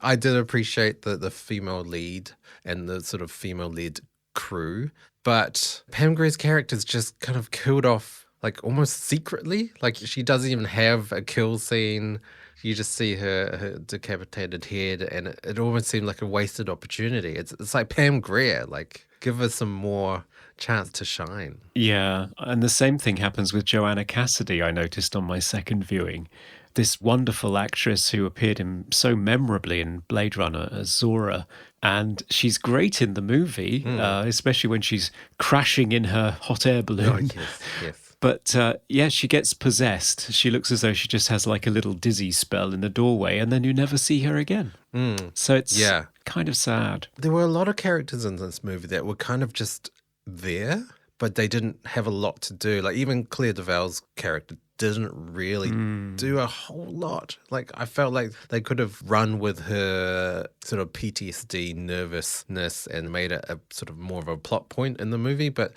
I did appreciate the female lead and the sort of female-led crew, but Pam Grier's character's just kind of killed off like almost secretly. Like, she doesn't even have a kill scene. You just see her decapitated head, and it almost seemed like a wasted opportunity. It's like Pam Grier, like, give her some more chance to shine. Yeah, and the same thing happens with Joanna Cassidy, I noticed on my second viewing. This wonderful actress who appeared so memorably in Blade Runner as Zora. And she's great in the movie, especially when she's crashing in her hot air balloon. Oh, yes. But she gets possessed. She looks as though she just has like a little dizzy spell in the doorway, and then you never see her again. So it's kind of sad. There were a lot of characters in this movie that were kind of just there, but they didn't have a lot to do. Like, even Clea DuVall's character didn't really do a whole lot. Like, I felt like they could have run with her sort of PTSD nervousness and made it a sort of more of a plot point in the movie, but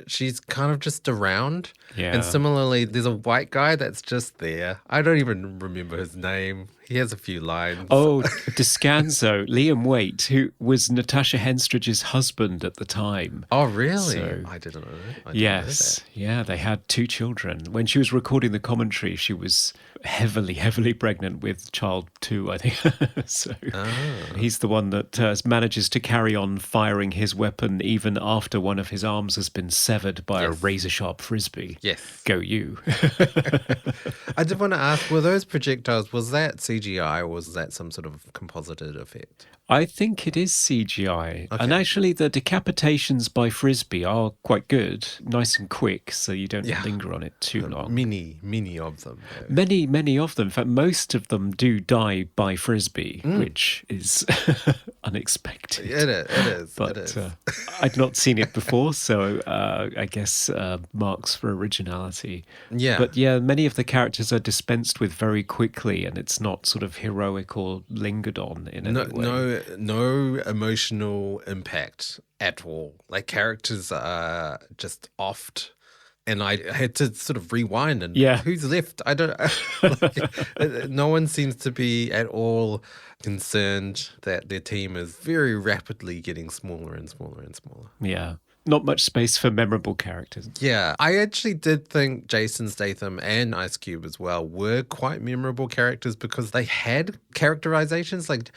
she's kind of just around. Yeah. And similarly, there's a white guy that's just there. I don't even remember his name. He has a few lines. Oh, Descanso, Liam Waite, who was Natasha Henstridge's husband at the time. Oh, really? So, I didn't know that. Yes. Yeah, they had 2 children. When she was recording the commentary, she was heavily pregnant with child 2, I think. So he's the one that manages to carry on firing his weapon even after one of his arms has been severed by a razor-sharp frisbee. Yes. Go you. I did want to ask, were those projectiles, was that CGI or was that some sort of composited effect? I think it is CGI. And actually, the decapitations by Frisbee are quite good, nice and quick, so you don't linger on it too long. Many of them. Though. Many of them. In fact, most of them do die by Frisbee, which is unexpected. It is. But I'd not seen it before, so I guess marks for originality. Yeah. But yeah, many of the characters are dispensed with very quickly, and it's not sort of heroic or lingered on in any way. No emotional impact at all. Like characters are just offed. And I had to sort of rewind and who's left? I don't no one seems to be at all concerned that their team is very rapidly getting smaller and smaller and smaller. Yeah. Not much space for memorable characters. Yeah, I actually did think Jason Statham and Ice Cube as well were quite memorable characters because they had characterizations. Like,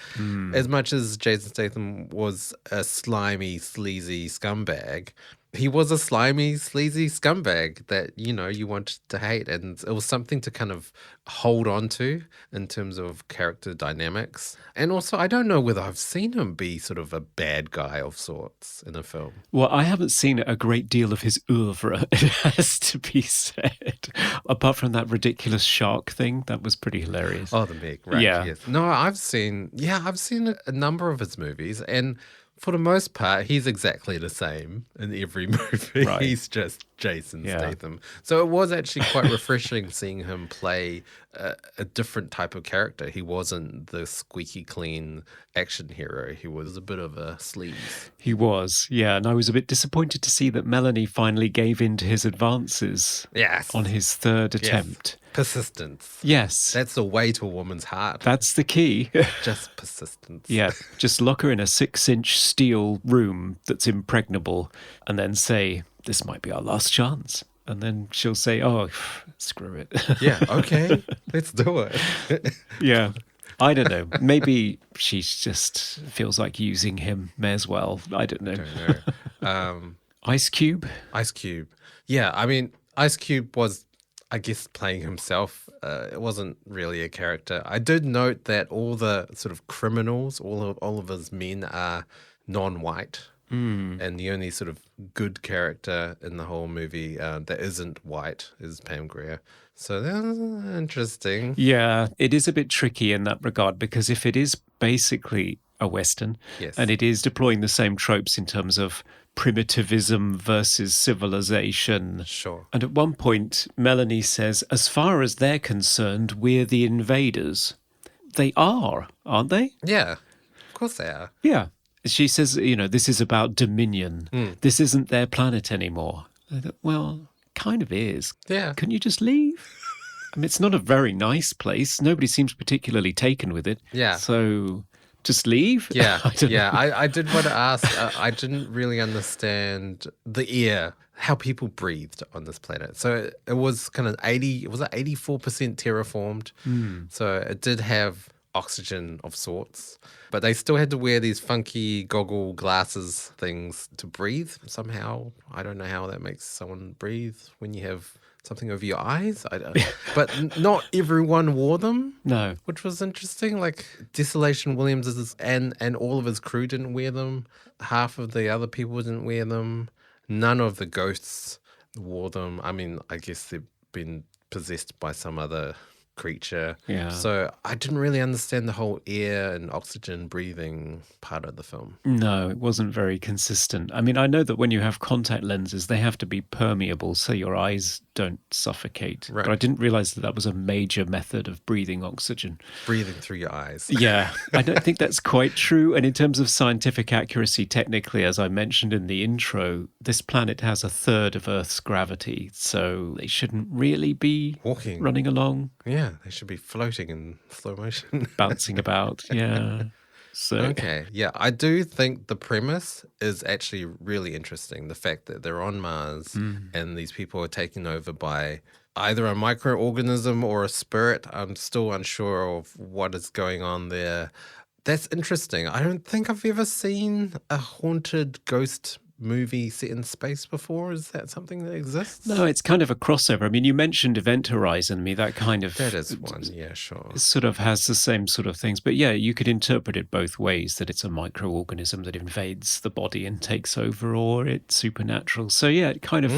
as much as Jason Statham was a slimy, sleazy scumbag, he was a slimy, sleazy scumbag that, you know, you wanted to hate. And it was something to kind of hold on to in terms of character dynamics. And also, I don't know whether I've seen him be sort of a bad guy of sorts in a film. Well, I haven't seen a great deal of his oeuvre, it has to be said. Apart from that ridiculous shark thing, that was pretty hilarious. Oh, the Meg, right? Yeah. Yes. No, I've seen a number of his movies, and for the most part, he's exactly the same in every movie. Right. He's just Jason Statham. So it was actually quite refreshing seeing him play a different type of character. He wasn't the squeaky clean action hero. He was a bit of a sleaze. He was, yeah. And I was a bit disappointed to see that Melanie finally gave in to his advances on his third attempt. Persistence. Yes. That's the way to a woman's heart. That's the key. Just persistence. Yeah. Just lock her in a 6-inch steel room that's impregnable and then say, this might be our last chance. And then she'll say, oh, screw it. Yeah, okay. Let's do it. Yeah. I don't know. Maybe she just feels like using him. May as well. I don't know. Ice Cube? Ice Cube. Yeah, I mean, Ice Cube was, I guess, playing himself. It wasn't really a character. I did note that all the sort of criminals, all of his men are non-white. And the only sort of good character in the whole movie that isn't white is Pam Grier. So that's interesting. Yeah, it is a bit tricky in that regard because if it is basically a Western and it is deploying the same tropes in terms of primitivism versus civilization. Sure. And at one point, Melanie says, as far as they're concerned, we're the invaders. They are, aren't they? Yeah, of course they are. Yeah. She says, you know, this is about dominion. This isn't their planet anymore. I thought, well, kind of is. Yeah. Can you just leave? I mean, it's not a very nice place. Nobody seems particularly taken with it. Yeah. So just leave? Yeah. I don't know. I did want to ask, I didn't really understand the air, how people breathed on this planet. So it was kind of 84% terraformed. So it did have oxygen of sorts, but they still had to wear these funky goggle glasses things to breathe somehow. I don't know how that makes someone breathe when you have something over your eyes. But not everyone wore them. No. Which was interesting. Like Desolation Williams and all of his crew didn't wear them. Half of the other people didn't wear them. None of the ghosts wore them. I mean, I guess they've been possessed by some other creature. Yeah. So I didn't really understand the whole air and oxygen breathing part of the film. No, it wasn't very consistent. I mean, I know that when you have contact lenses, they have to be permeable so your eyes don't suffocate. Right. But I didn't realize that was a major method of breathing oxygen. Breathing through your eyes. Yeah, I don't think that's quite true. And in terms of scientific accuracy, technically, as I mentioned in the intro, this planet has a third of Earth's gravity, so they shouldn't really be Walking. running along, Yeah, they should be floating in slow motion. bouncing about. Yeah. So Okay. Yeah, I do think the premise is actually really interesting. The fact that they're on Mars and these people are taken over by either a microorganism or a spirit. I'm still unsure of what is going on there. That's interesting. I don't think I've ever seen a haunted ghost movie set in space before. Is that something that exists? no, it's kind of a crossover. I mean, you mentioned Event Horizon. I mean, that kind of That is one. Yeah, sure. sort of has the same sort of things. But yeah, you could interpret it both ways, that it's a microorganism that invades the body and takes over, or it's supernatural. So yeah, it kind of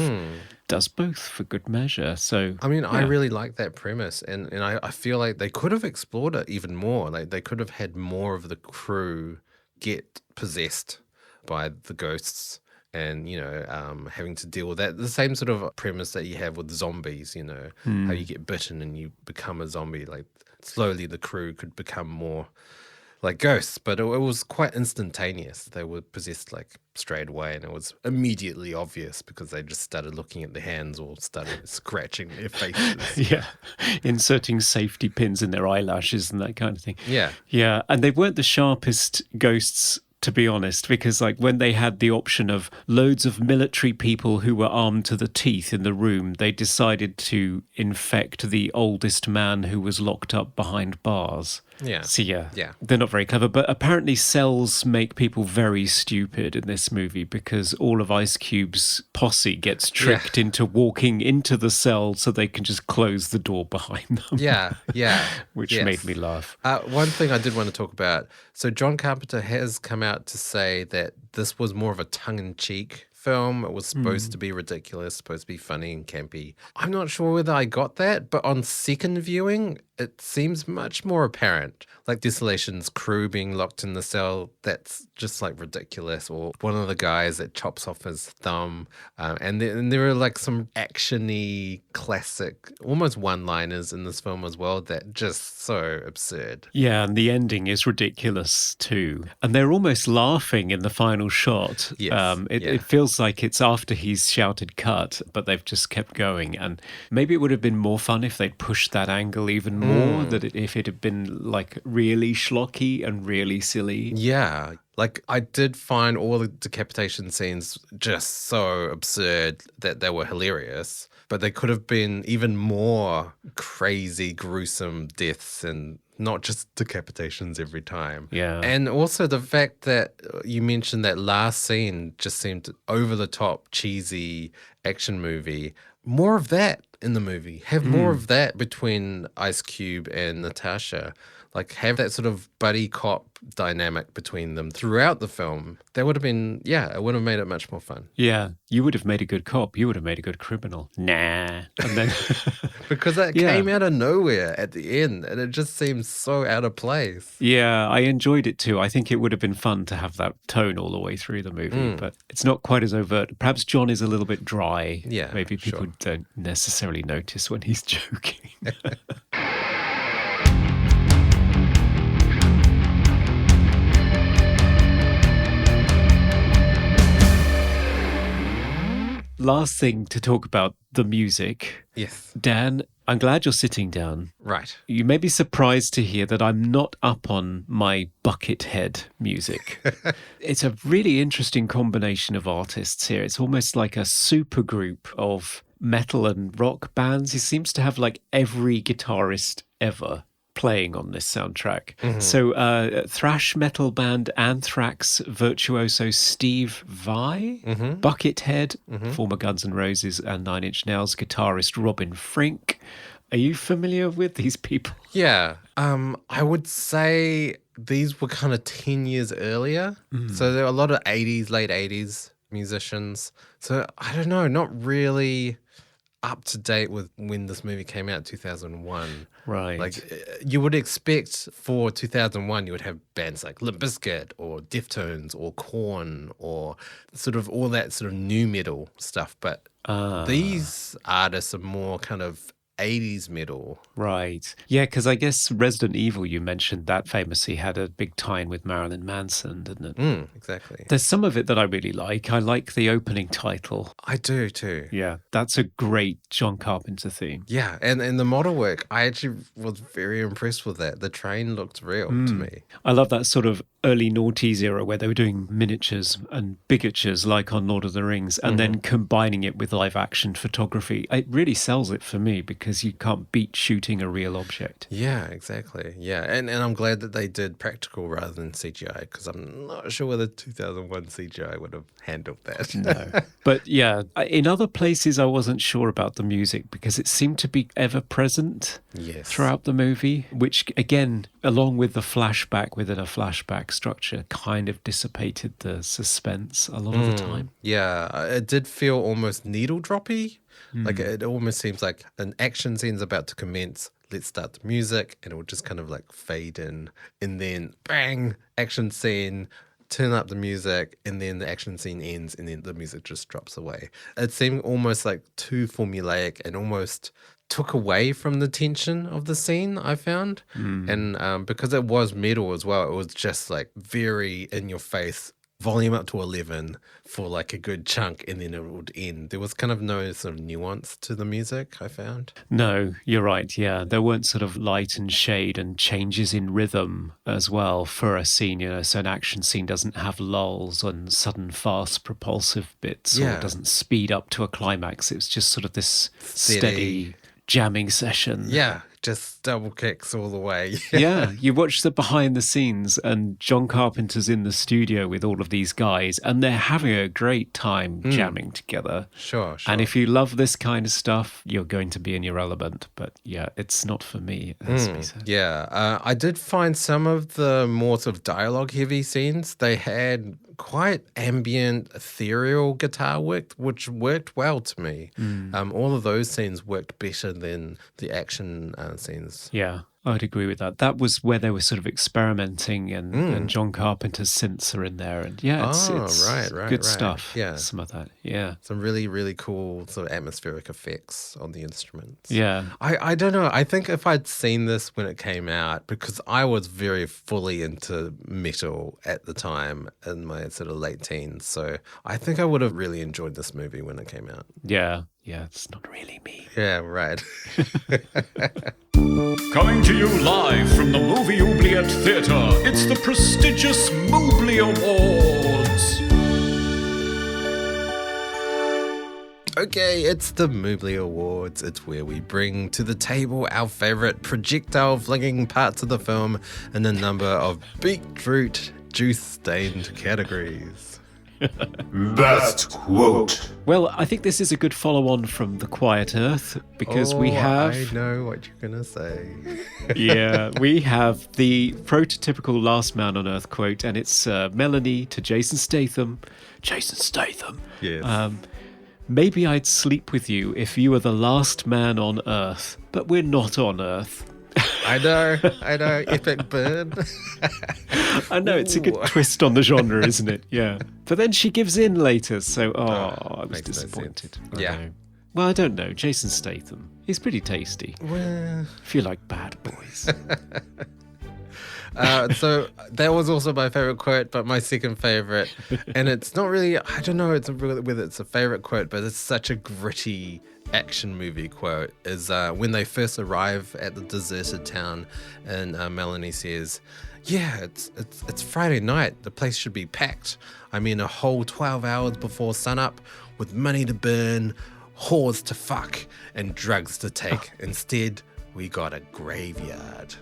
does both for good measure. So I mean, I yeah. really like that premise, and I feel like they could have explored it even more. Like they could have had more of the crew get possessed by the ghosts, and having to deal with that. The same sort of premise that you have with zombies. How you get bitten and you become a zombie. Like slowly, the crew could become more like ghosts, but it was quite instantaneous. They were possessed like straight away, and it was immediately obvious because they just started looking at their hands or started scratching their faces. Yeah, inserting safety pins in their eyelashes and that kind of thing. Yeah. Yeah, and they weren't the sharpest ghosts, to be honest, because like when they had the option of loads of military people who were armed to the teeth in the room, they decided to infect the oldest man who was locked up behind bars. Yeah. So yeah, Yeah. they're not very clever. But apparently cells make people very stupid in this movie, because all of Ice Cube's posse gets tricked into walking into the cell so they can just close the door behind them. Yeah, yeah. Which yes. made me laugh. One thing I did want to talk about. So John Carpenter has come out to say that this was more of a tongue-in-cheek film. It was supposed to be ridiculous, supposed to be funny and campy. I'm not sure whether I got that, but on second viewing, it seems much more apparent. Like Desolation's crew being locked in the cell, that's just like ridiculous. Or one of the guys that chops off his thumb. And there are like some action-y, classic, almost one-liners in this film as well that just so absurd. Yeah, and the ending is ridiculous too. And they're almost laughing in the final shot. Yes, It feels like it's after he's shouted cut, but they've just kept going. And maybe it would have been more fun if they'd pushed that angle even more, if it had been like really schlocky and really silly. Yeah. Like, I did find all the decapitation scenes just so absurd that they were hilarious, but they could have been even more crazy, gruesome deaths and not just decapitations every time. Yeah. And also the fact that you mentioned that last scene just seemed over the top, cheesy action movie. More of that in the movie. Have more of that between Ice Cube and Natasha. Like, have that sort of buddy cop dynamic between them throughout the film. That would have been, it would have made it much more fun. Yeah, you would have made a good cop. You would have made a good criminal. Nah. And then Because that came out of nowhere at the end, and it just seems so out of place. Yeah, I enjoyed it too. I think it would have been fun to have that tone all the way through the movie, but it's not quite as overt. Perhaps John is a little bit dry. Yeah, maybe people don't necessarily notice when he's joking. Last thing to talk about, the music. Yes. Dan, I'm glad you're sitting down. Right. You may be surprised to hear that I'm not up on my Buckethead music. It's a really interesting combination of artists here. It's almost like a supergroup of metal and rock bands. He seems to have like every guitarist ever playing on this soundtrack. So thrash metal band Anthrax virtuoso Steve Vai, Buckethead, former Guns N' Roses and Nine Inch Nails guitarist Robin Frink. Are you familiar with these people? Yeah. I would say these were kind of 10 years earlier. So there were a lot of 80s, late 80s musicians. So I don't know, not really up to date with when this movie came out, 2001. Right. Like, you would expect for 2001, you would have bands like Limp Bizkit or Deftones or Korn or sort of all that sort of new metal stuff. But These artists are more kind of 80s metal. Right. Yeah, because I guess Resident Evil, you mentioned, that famously had a big tie-in with Marilyn Manson, didn't it? Exactly. There's some of it that I really like. I like the opening title. I do too. Yeah, that's a great John Carpenter theme. Yeah, and the model work, I actually was very impressed with that. The train looked real to me. I love that sort of early noughties era where they were doing miniatures and bigatures like on Lord of the Rings and then combining it with live action photography. It really sells it for me because you can't beat shooting a real object. Yeah, exactly. Yeah, and I'm glad that they did practical rather than CGI because I'm not sure whether 2001 CGI would have handled that. No. But yeah, in other places I wasn't sure about the music because it seemed to be ever present throughout the movie, which again, along with the flashback within a flashback structure, kind of dissipated the suspense a lot of the time. Yeah, it did feel almost needle droppy. Like it almost seems like an action scene's about to commence. Let's start the music, and it will just kind of like fade in, and then bang, action scene. Turn up the music, and then the action scene ends, and then the music just drops away. It seemed almost like too formulaic and almost took away from the tension of the scene, I found. And because it was metal as well, it was just like very in your face, volume up to 11 for like a good chunk, and then it would end. There was kind of no sort of nuance to the music, I found. No, you're right. Yeah, there weren't sort of light and shade and changes in rhythm as well for a scene. You know, so an action scene doesn't have lulls and sudden, fast, propulsive bits, or it doesn't speed up to a climax. It's just sort of this steady jamming session. Yeah, just double kicks all the way. Yeah, you watch the behind the scenes and John Carpenter's in the studio with all of these guys and they're having a great time jamming together. Sure. And if you love this kind of stuff, you're going to be in your element. But yeah, it's not for me, it has to be said. Yeah, I did find some of the more sort of dialogue heavy scenes, they had quite ambient, ethereal guitar work, which worked well to me. All of those scenes worked better than the action scenes. Yeah, I'd agree with that. That was where they were sort of experimenting, and John Carpenter's synths are in there, and yeah, it's good stuff. Yeah, some of that. Yeah, some really, really cool sort of atmospheric effects on the instruments. Yeah, I don't know. I think if I'd seen this when it came out, because I was very fully into metal at the time in my sort of late teens, so I think I would have really enjoyed this movie when it came out. Yeah, it's not really me. Yeah, right. Coming to you live from the Movie Oubliette Theatre, it's the prestigious Mobley Awards. Okay, it's the Mobley Awards. It's where we bring to the table our favourite projectile-flinging parts of the film in a number of beetroot juice-stained categories. Best quote. Well, I think this is a good follow-on from The Quiet Earth because we have... I know what you're going to say. Yeah, we have the prototypical Last Man on Earth quote, and it's Melanie to Jason Statham. Jason Statham. Yes. Maybe I'd sleep with you if you were the last man on Earth, but we're not on Earth. I know, epic burn. I know, it's a good twist on the genre, isn't it? Yeah. But then she gives in later, so, I was disappointed. No yeah. Well, I don't know. Jason Statham. He's pretty tasty. Well, if you like bad boys. So that was also my favorite quote, but my second favorite, and it's not really, I don't know whether it's a favorite quote, but it's such a gritty action movie quote, is when they first arrive at the deserted town, and Melanie says, yeah, it's Friday night, the place should be packed. I mean, a whole 12 hours before sunup with money to burn, whores to fuck, and drugs to take. Instead, we got a graveyard.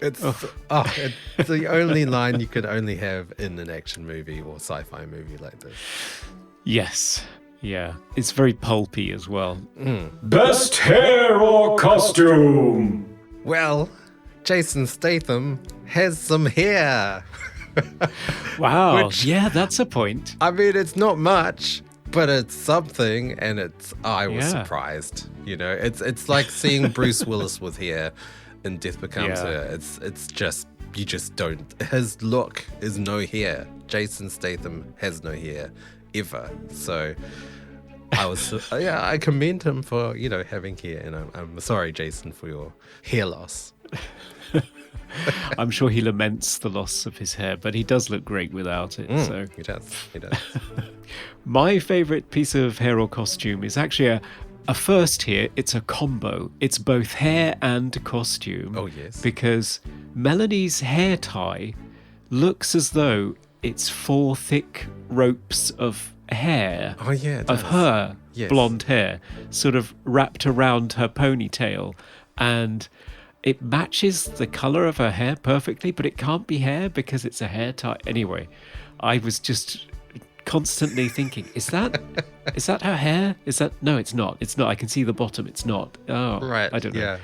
It's the only line you could only have in an action movie or sci-fi movie like this. Yes. Yeah. It's very pulpy as well. Best hair or costume? Well, Jason Statham has some hair. Wow. Yeah, that's a point. I mean, it's not much, but it's something, and I was surprised. You know, it's like seeing Bruce Willis with hair in Death Becomes Her. It's just, you just don't. His look is no hair. Jason Statham has no hair ever. So I commend him for, having hair. And I'm sorry, Jason, for your hair loss. I'm sure he laments the loss of his hair, but he does look great without it. So He does. my favourite piece of hair or costume is actually a first here. It's a combo. It's both hair and costume. Oh, yes. Because Melanie's hair tie looks as though it's 4 thick ropes of hair. Oh, yeah, it Of does. her Yes. blonde hair, sort of wrapped around her ponytail. And it matches the colour of her hair perfectly, but it can't be hair because it's a hair tie. Anyway, I was just constantly thinking, is that her hair? No, it's not. It's not. I can see the bottom. It's not. Oh, Right. I don't know. Yeah.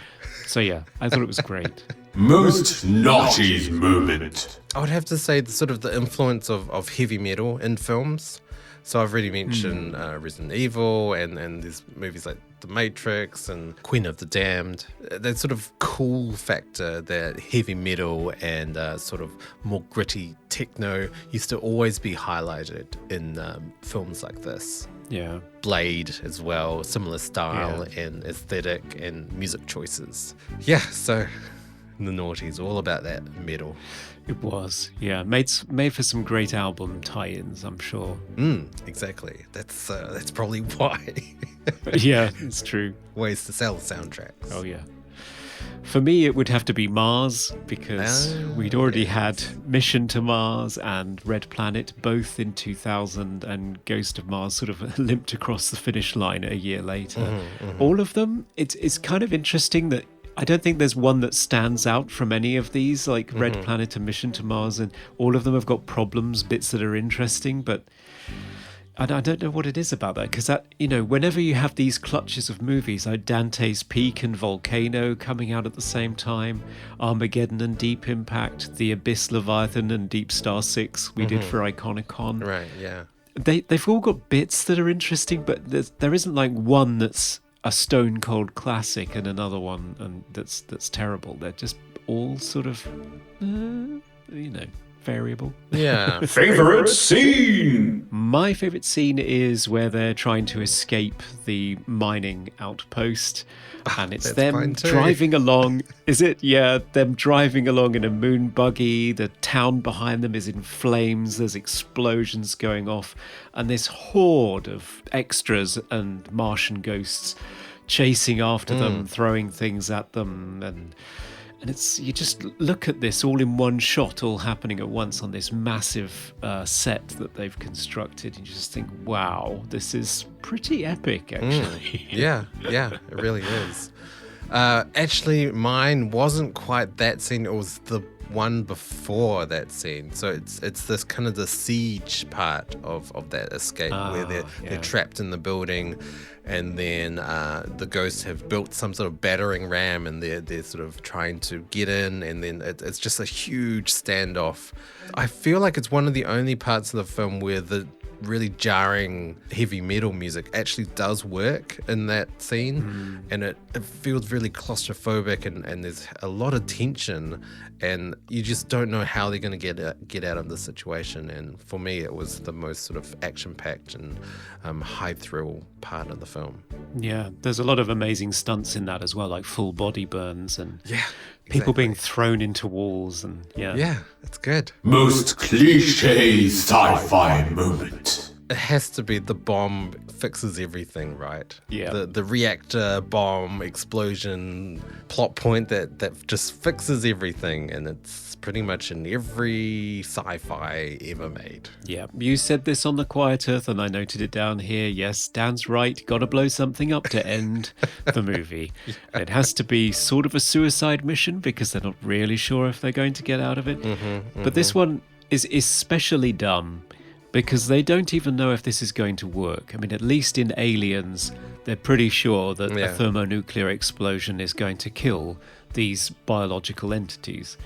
So yeah, I thought it was great. Most naughty moment. I would have to say the influence of heavy metal in films. So I've already mentioned Resident Evil and there's movies like The Matrix and Queen of the Damned. That sort of cool factor that heavy metal and sort of more gritty techno used to always be highlighted in films like this. Yeah. Blade as well, similar style and aesthetic and music choices. Yeah, so the noughties, all about that metal. It was, yeah. Made for some great album tie-ins, I'm sure. Exactly. That's probably why. Yeah, it's true. Ways to sell soundtracks. Oh, yeah. For me, it would have to be Mars, because we'd already had Mission to Mars and Red Planet, both in 2000, and Ghost of Mars sort of limped across the finish line a year later. All of them, it's kind of interesting that I don't think there's one that stands out from any of these, like Red Planet and Mission to Mars, and all of them have got problems, bits that are interesting, but I don't know what it is about that, because that, whenever you have these clutches of movies like Dante's Peak and Volcano coming out at the same time, Armageddon and Deep Impact, The Abyss, Leviathan and Deep Star 6 we did for Iconicon. Right, yeah. They've all got bits that are interesting, but there isn't like one that's a stone cold classic and another one and that's terrible. They're just all sort of, variable. Yeah. Favorite scene? My favourite scene is where they're trying to escape the mining outpost, and it's that's them fine too. driving along. Is it? Yeah, them driving along in a moon buggy. The town behind them is in flames. There's explosions going off, and this horde of extras and Martian ghosts chasing after them, throwing things at them, and it's, you just look at this all in one shot, all happening at once on this massive set that they've constructed, and you just think, wow, this is pretty epic, actually. Yeah, it really is. Actually, mine wasn't quite that scene. It was the one before that scene. So it's this kind of the siege part of that escape where they're trapped in the building, and then the ghosts have built some sort of battering ram, and they're sort of trying to get in, and then it's just a huge standoff. I feel like it's one of the only parts of the film where the really jarring heavy metal music actually does work in that scene, and it feels really claustrophobic, and there's a lot of tension, and you just don't know how they're going to get out of the situation. And for me, it was the most sort of action-packed and high thrill part of the film. Yeah, there's a lot of amazing stunts in that as well, like full body burns and people exactly. being thrown into walls, and Yeah, it's good. Most cliche sci-fi moment. It has to be the bomb fixes everything, right? Yeah. The reactor bomb explosion plot point that just fixes everything, and it's pretty much in every sci-fi ever made. Yeah, you said this on The Quiet Earth, and I noted it down here. Yes, Dan's right. Got to blow something up to end the movie. It has to be sort of a suicide mission because they're not really sure if they're going to get out of it. But this one is especially dumb because they don't even know if this is going to work. I mean, at least in Aliens, they're pretty sure that a thermonuclear explosion is going to kill these biological entities.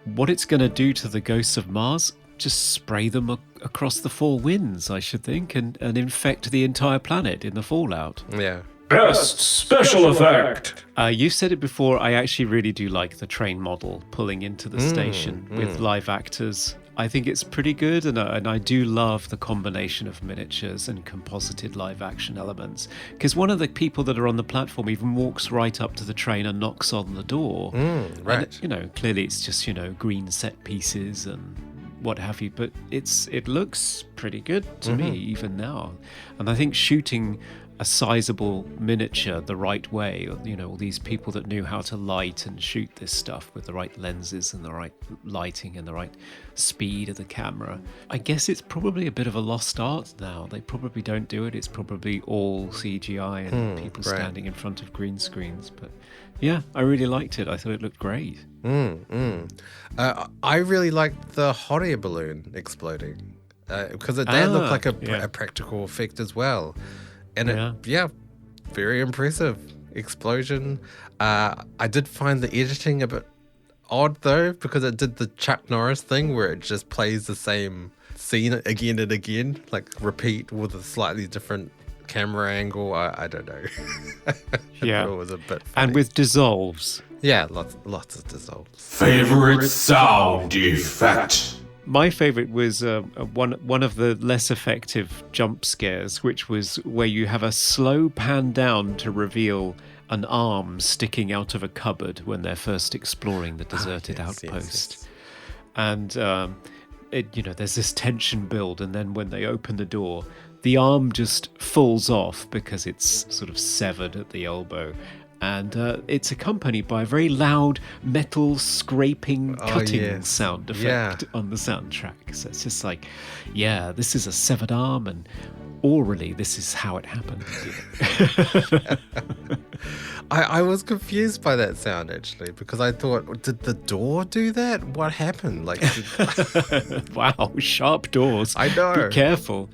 What it's going to do to the ghosts of Mars, just spray them across the four winds, I should think, and infect the entire planet in the fallout. Yeah. Best special effect. You've said it before, I actually really do like the train model pulling into the station with live actors. I think it's pretty good, and I do love the combination of miniatures and composited live action elements. Because one of the people that are on the platform even walks right up to the train and knocks on the door. Right. And, clearly it's just, green set pieces and what have you, but it looks pretty good to me even now. And I think shooting a sizable miniature the right way, all these people that knew how to light and shoot this stuff with the right lenses and the right lighting and the right speed of the camera. I guess it's probably a bit of a lost art now. They probably don't do it. It's probably all CGI and people standing in front of green screens. But yeah, I really liked it. I thought it looked great. I really liked the hot air balloon exploding because that looked like a practical effect as well. And very impressive explosion. I did find the editing a bit odd though, because it did the Chuck Norris thing where it just plays the same scene again and again, like repeat with a slightly different camera angle. I don't know. Yeah, it was a bit funny. And with dissolves. Yeah, lots of dissolves. Favorite sound effect. My favourite was one of the less effective jump scares, which was where you have a slow pan down to reveal an arm sticking out of a cupboard when they're first exploring the deserted outpost. Yes. And there's this tension build, and then when they open the door, the arm just falls off because it's sort of severed at the elbow. And it's accompanied by a very loud metal scraping, cutting sound effect on the soundtrack. So it's just like, this is a severed arm, and orally, this is how it happened. I was confused by that sound actually, because I thought, did the door do that? What happened? Like, wow, sharp doors. I know. Be careful.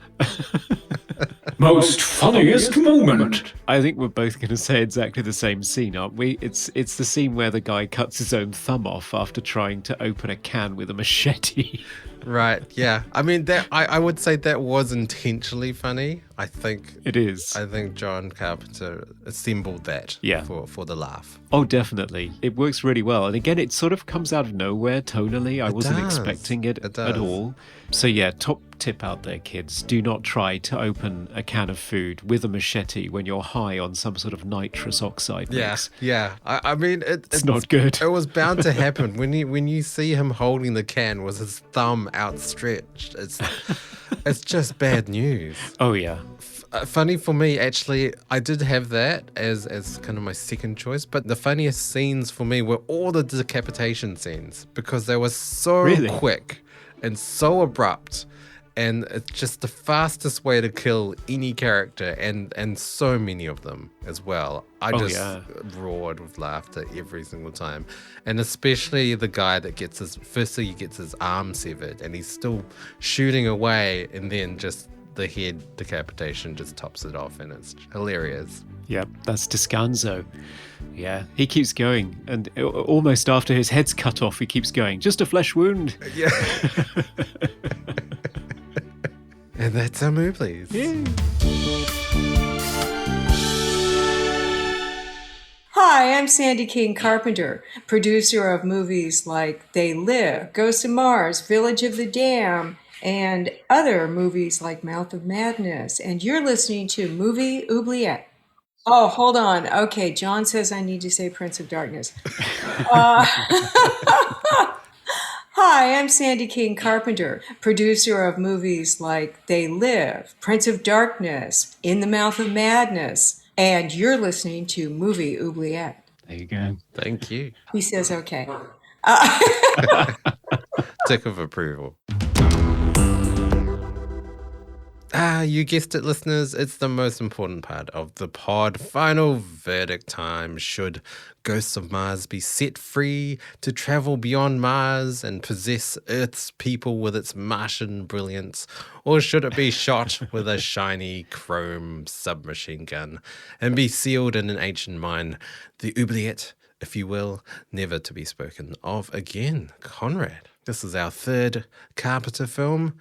Most funniest moment. I think we're both going to say exactly the same scene, aren't we? It's the scene where the guy cuts his own thumb off after trying to open a can with a machete. Right, yeah. I mean, that I would say that was intentionally funny. I think it is. I think John Carpenter assembled that for the laugh. Oh, definitely. It works really well. And again, it sort of comes out of nowhere tonally. I wasn't expecting it at all. So yeah, top tip out there, kids. Do not try to open a can of food with a machete when you're high on some sort of nitrous oxide mix. Yeah. I mean, it's not good. It was bound to happen. When you see him holding the can with his thumb outstretched, it's just bad news. Oh, yeah. Funny for me, actually, I did have that as kind of my second choice, but the funniest scenes for me were all the decapitation scenes, because they were so quick and so abrupt, and it's just the fastest way to kill any character, and so many of them as well. I roared with laughter every single time, and especially the guy that gets he gets his arm severed, and he's still shooting away, and then just the head decapitation just tops it off, and it's hilarious. Yep, that's Descanso. Yeah, he keeps going, and almost after his head's cut off, he keeps going. Just a flesh wound. Yeah. And that's our movies. Yeah. Hi, I'm Sandy King-Carpenter, producer of movies like They Live, Ghosts of Mars, Village of the Dam, and other movies like Mouth of Madness. And you're listening to Movie Oubliette. Oh, hold on. Okay, John says I need to say Prince of Darkness. Hi, I'm Sandy King-Carpenter, producer of movies like They Live, Prince of Darkness, In the Mouth of Madness, and you're listening to Movie Oubliette. There you go. Thank you. He says okay. Tick of approval. You guessed it, listeners. It's the most important part of the pod. Final verdict time. Should Ghosts of Mars be set free to travel beyond Mars and possess Earth's people with its Martian brilliance? Or should it be shot with a shiny chrome submachine gun and be sealed in an ancient mine? The oubliette, if you will, never to be spoken of again. Conrad, this is our third Carpenter film.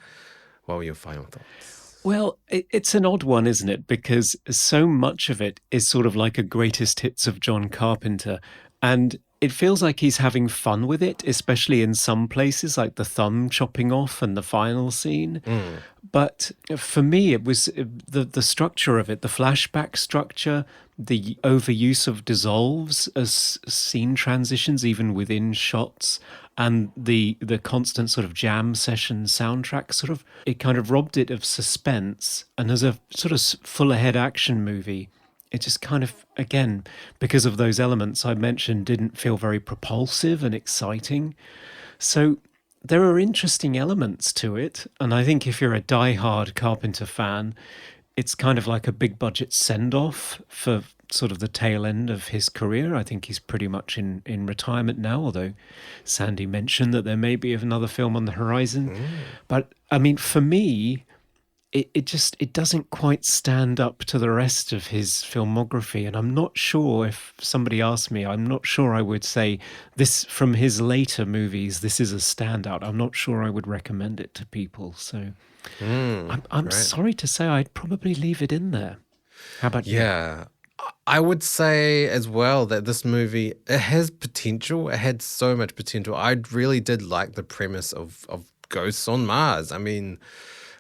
What were your final thoughts? Well, it's an odd one, isn't it? Because so much of it is sort of like a greatest hits of John Carpenter. And it feels like he's having fun with it, especially in some places, like the thumb chopping off and the final scene. But for me, it was the structure of it, the flashback structure, the overuse of dissolves as scene transitions, even within shots, and the constant sort of jam session soundtrack, sort of, it kind of robbed it of suspense. And as a sort of full ahead action movie, it just kind of, again, because of those elements I mentioned, didn't feel very propulsive and exciting. So there are interesting elements to it. And I think if you're a diehard Carpenter fan, it's kind of like a big budget send-off for sort of the tail end of his career. I think he's pretty much in retirement now, although Sandy mentioned that there may be another film on the horizon. But I mean, for me, it doesn't quite stand up to the rest of his filmography. And I'm not sure, if somebody asked me, I'm not sure I would say this from his later movies, this is a standout. I'm not sure I would recommend it to people. So I'm sorry to say I'd probably leave it in there. How about you? Yeah. I would say as well that this movie, it has potential. It had so much potential. I really did like the premise of Ghosts on Mars. I mean,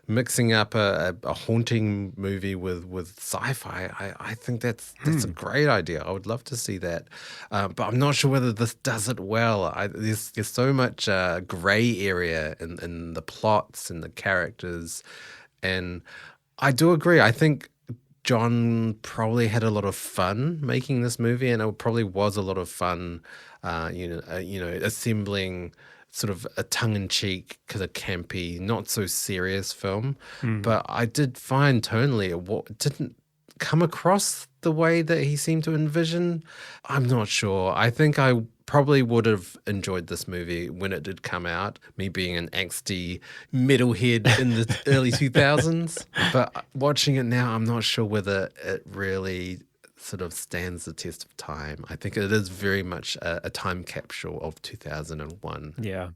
mixing up a haunting movie with sci-fi, I think that's a great idea. I would love to see that. But I'm not sure whether this does it well. There's so much gray area in the plots and the characters. And I do agree. I think John probably had a lot of fun making this movie, and it probably was a lot of fun, assembling sort of a tongue-in-cheek, kind of campy, not so serious film. But I did find tonally it didn't come across the way that he seemed to envision. I'm not sure. I think I probably would have enjoyed this movie when it did come out, me being an angsty metalhead in the early 2000s. But watching it now, I'm not sure whether it really sort of stands the test of time. I think it is very much a time capsule of 2001. Yeah,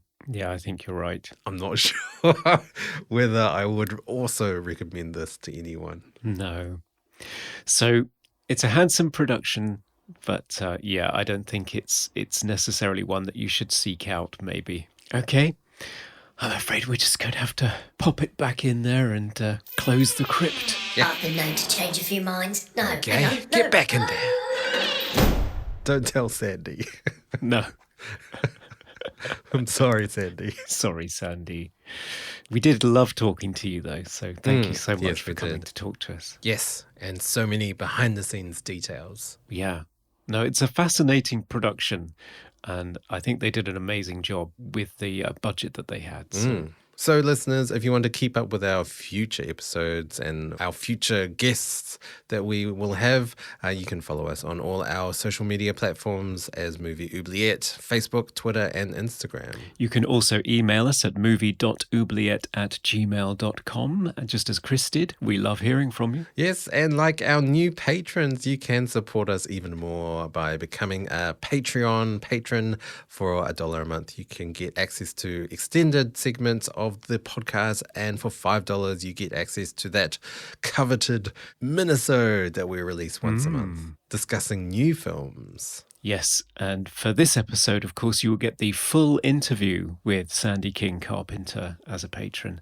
I think you're right. I'm not sure whether I would also recommend this to anyone. No. So it's a handsome production, but I don't think it's necessarily one that you should seek out, maybe. Okay. I'm afraid we're just going to have to pop it back in there and close the crypt. I've been known to change a few minds. No, hang Okay, on. get back in there. Don't tell Sandy. No. I'm sorry, Sandy. Sorry, Sandy. We did love talking to you, though, so thank you so much yes, for we coming did. to talk to us. Yes, and so many behind-the-scenes details. Yeah. No, it's a fascinating production, and I think they did an amazing job with the budget that they had. So, listeners, if you want to keep up with our future episodes and our future guests that we will have, you can follow us on all our social media platforms as Movie Oubliette, Facebook, Twitter, and Instagram. You can also email us at movie.oubliette@gmail.com. And just as Chris did, we love hearing from you. Yes, and like our new patrons, you can support us even more by becoming a Patreon patron. For $1 a month, you can get access to extended segments of the podcast, and for $5 you get access to that coveted minisode that we release once a month discussing new films. Yes, and for this episode, of course, you will get the full interview with Sandy King-Carpenter as a patron,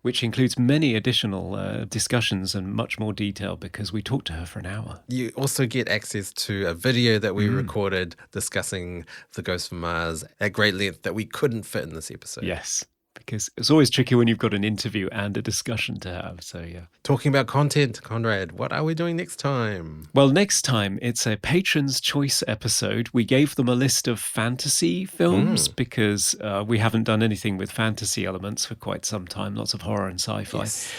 which includes many additional discussions and much more detail because we talked to her for an hour. You also get access to a video that we recorded discussing The Ghost from Mars at great length that we couldn't fit in this episode. Yes, because it's always tricky when you've got an interview and a discussion to have. So, yeah. Talking about content, Conrad, what are we doing next time? Well, next time it's a Patron's Choice episode. We gave them a list of fantasy films because we haven't done anything with fantasy elements for quite some time, lots of horror and sci-fi. Yes.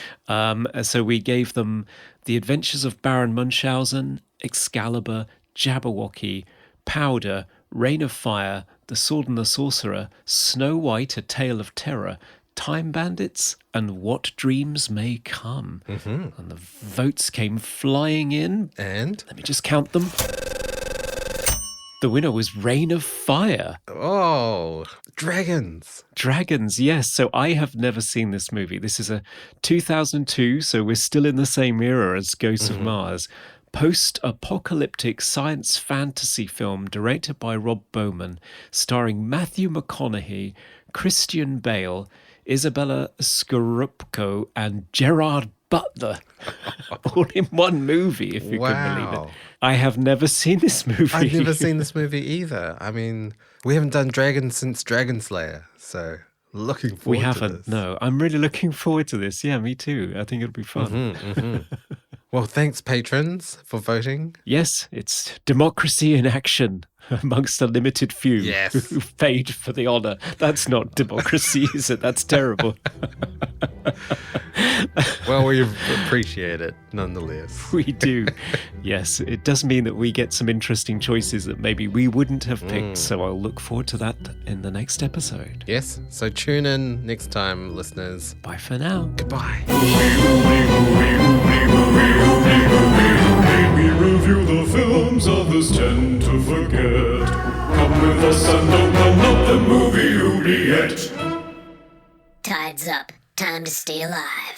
So we gave them The Adventures of Baron Munchausen, Excalibur, Jabberwocky, Powder, Reign of Fire, The Sword and the Sorcerer, Snow White, A Tale of Terror, Time Bandits, and What Dreams May Come. And the votes came flying in. And? Let me just count them. The winner was Reign of Fire. Oh, dragons. Dragons, yes. So I have never seen this movie. This is a 2002, so we're still in the same era as Ghosts of Mars. post-apocalyptic science fantasy film directed by Rob Bowman, starring Matthew McConaughey, Christian Bale, Isabella Scorupco, and Gerard Butler, all in one movie, if you can believe it. I have never seen this movie. I've never seen this movie either. I mean, we haven't done Dragons since Dragon Slayer, so looking forward to We haven't, this. no. I'm really looking forward to this. Yeah, me too. I think it'll be fun. Well, thanks, patrons, for voting. Yes, it's democracy in action amongst a limited few Yes. who paid for the honour. That's not democracy, is it? That's terrible. Well, we appreciate it nonetheless. We do. Yes, it does mean that we get some interesting choices that maybe we wouldn't have picked. So I'll look forward to that in the next episode. Yes, so tune in next time, listeners. Bye for now. Goodbye. We review the films others tend to forget. Come with us and open up the movie oubliette. Tide's up. Time to stay alive.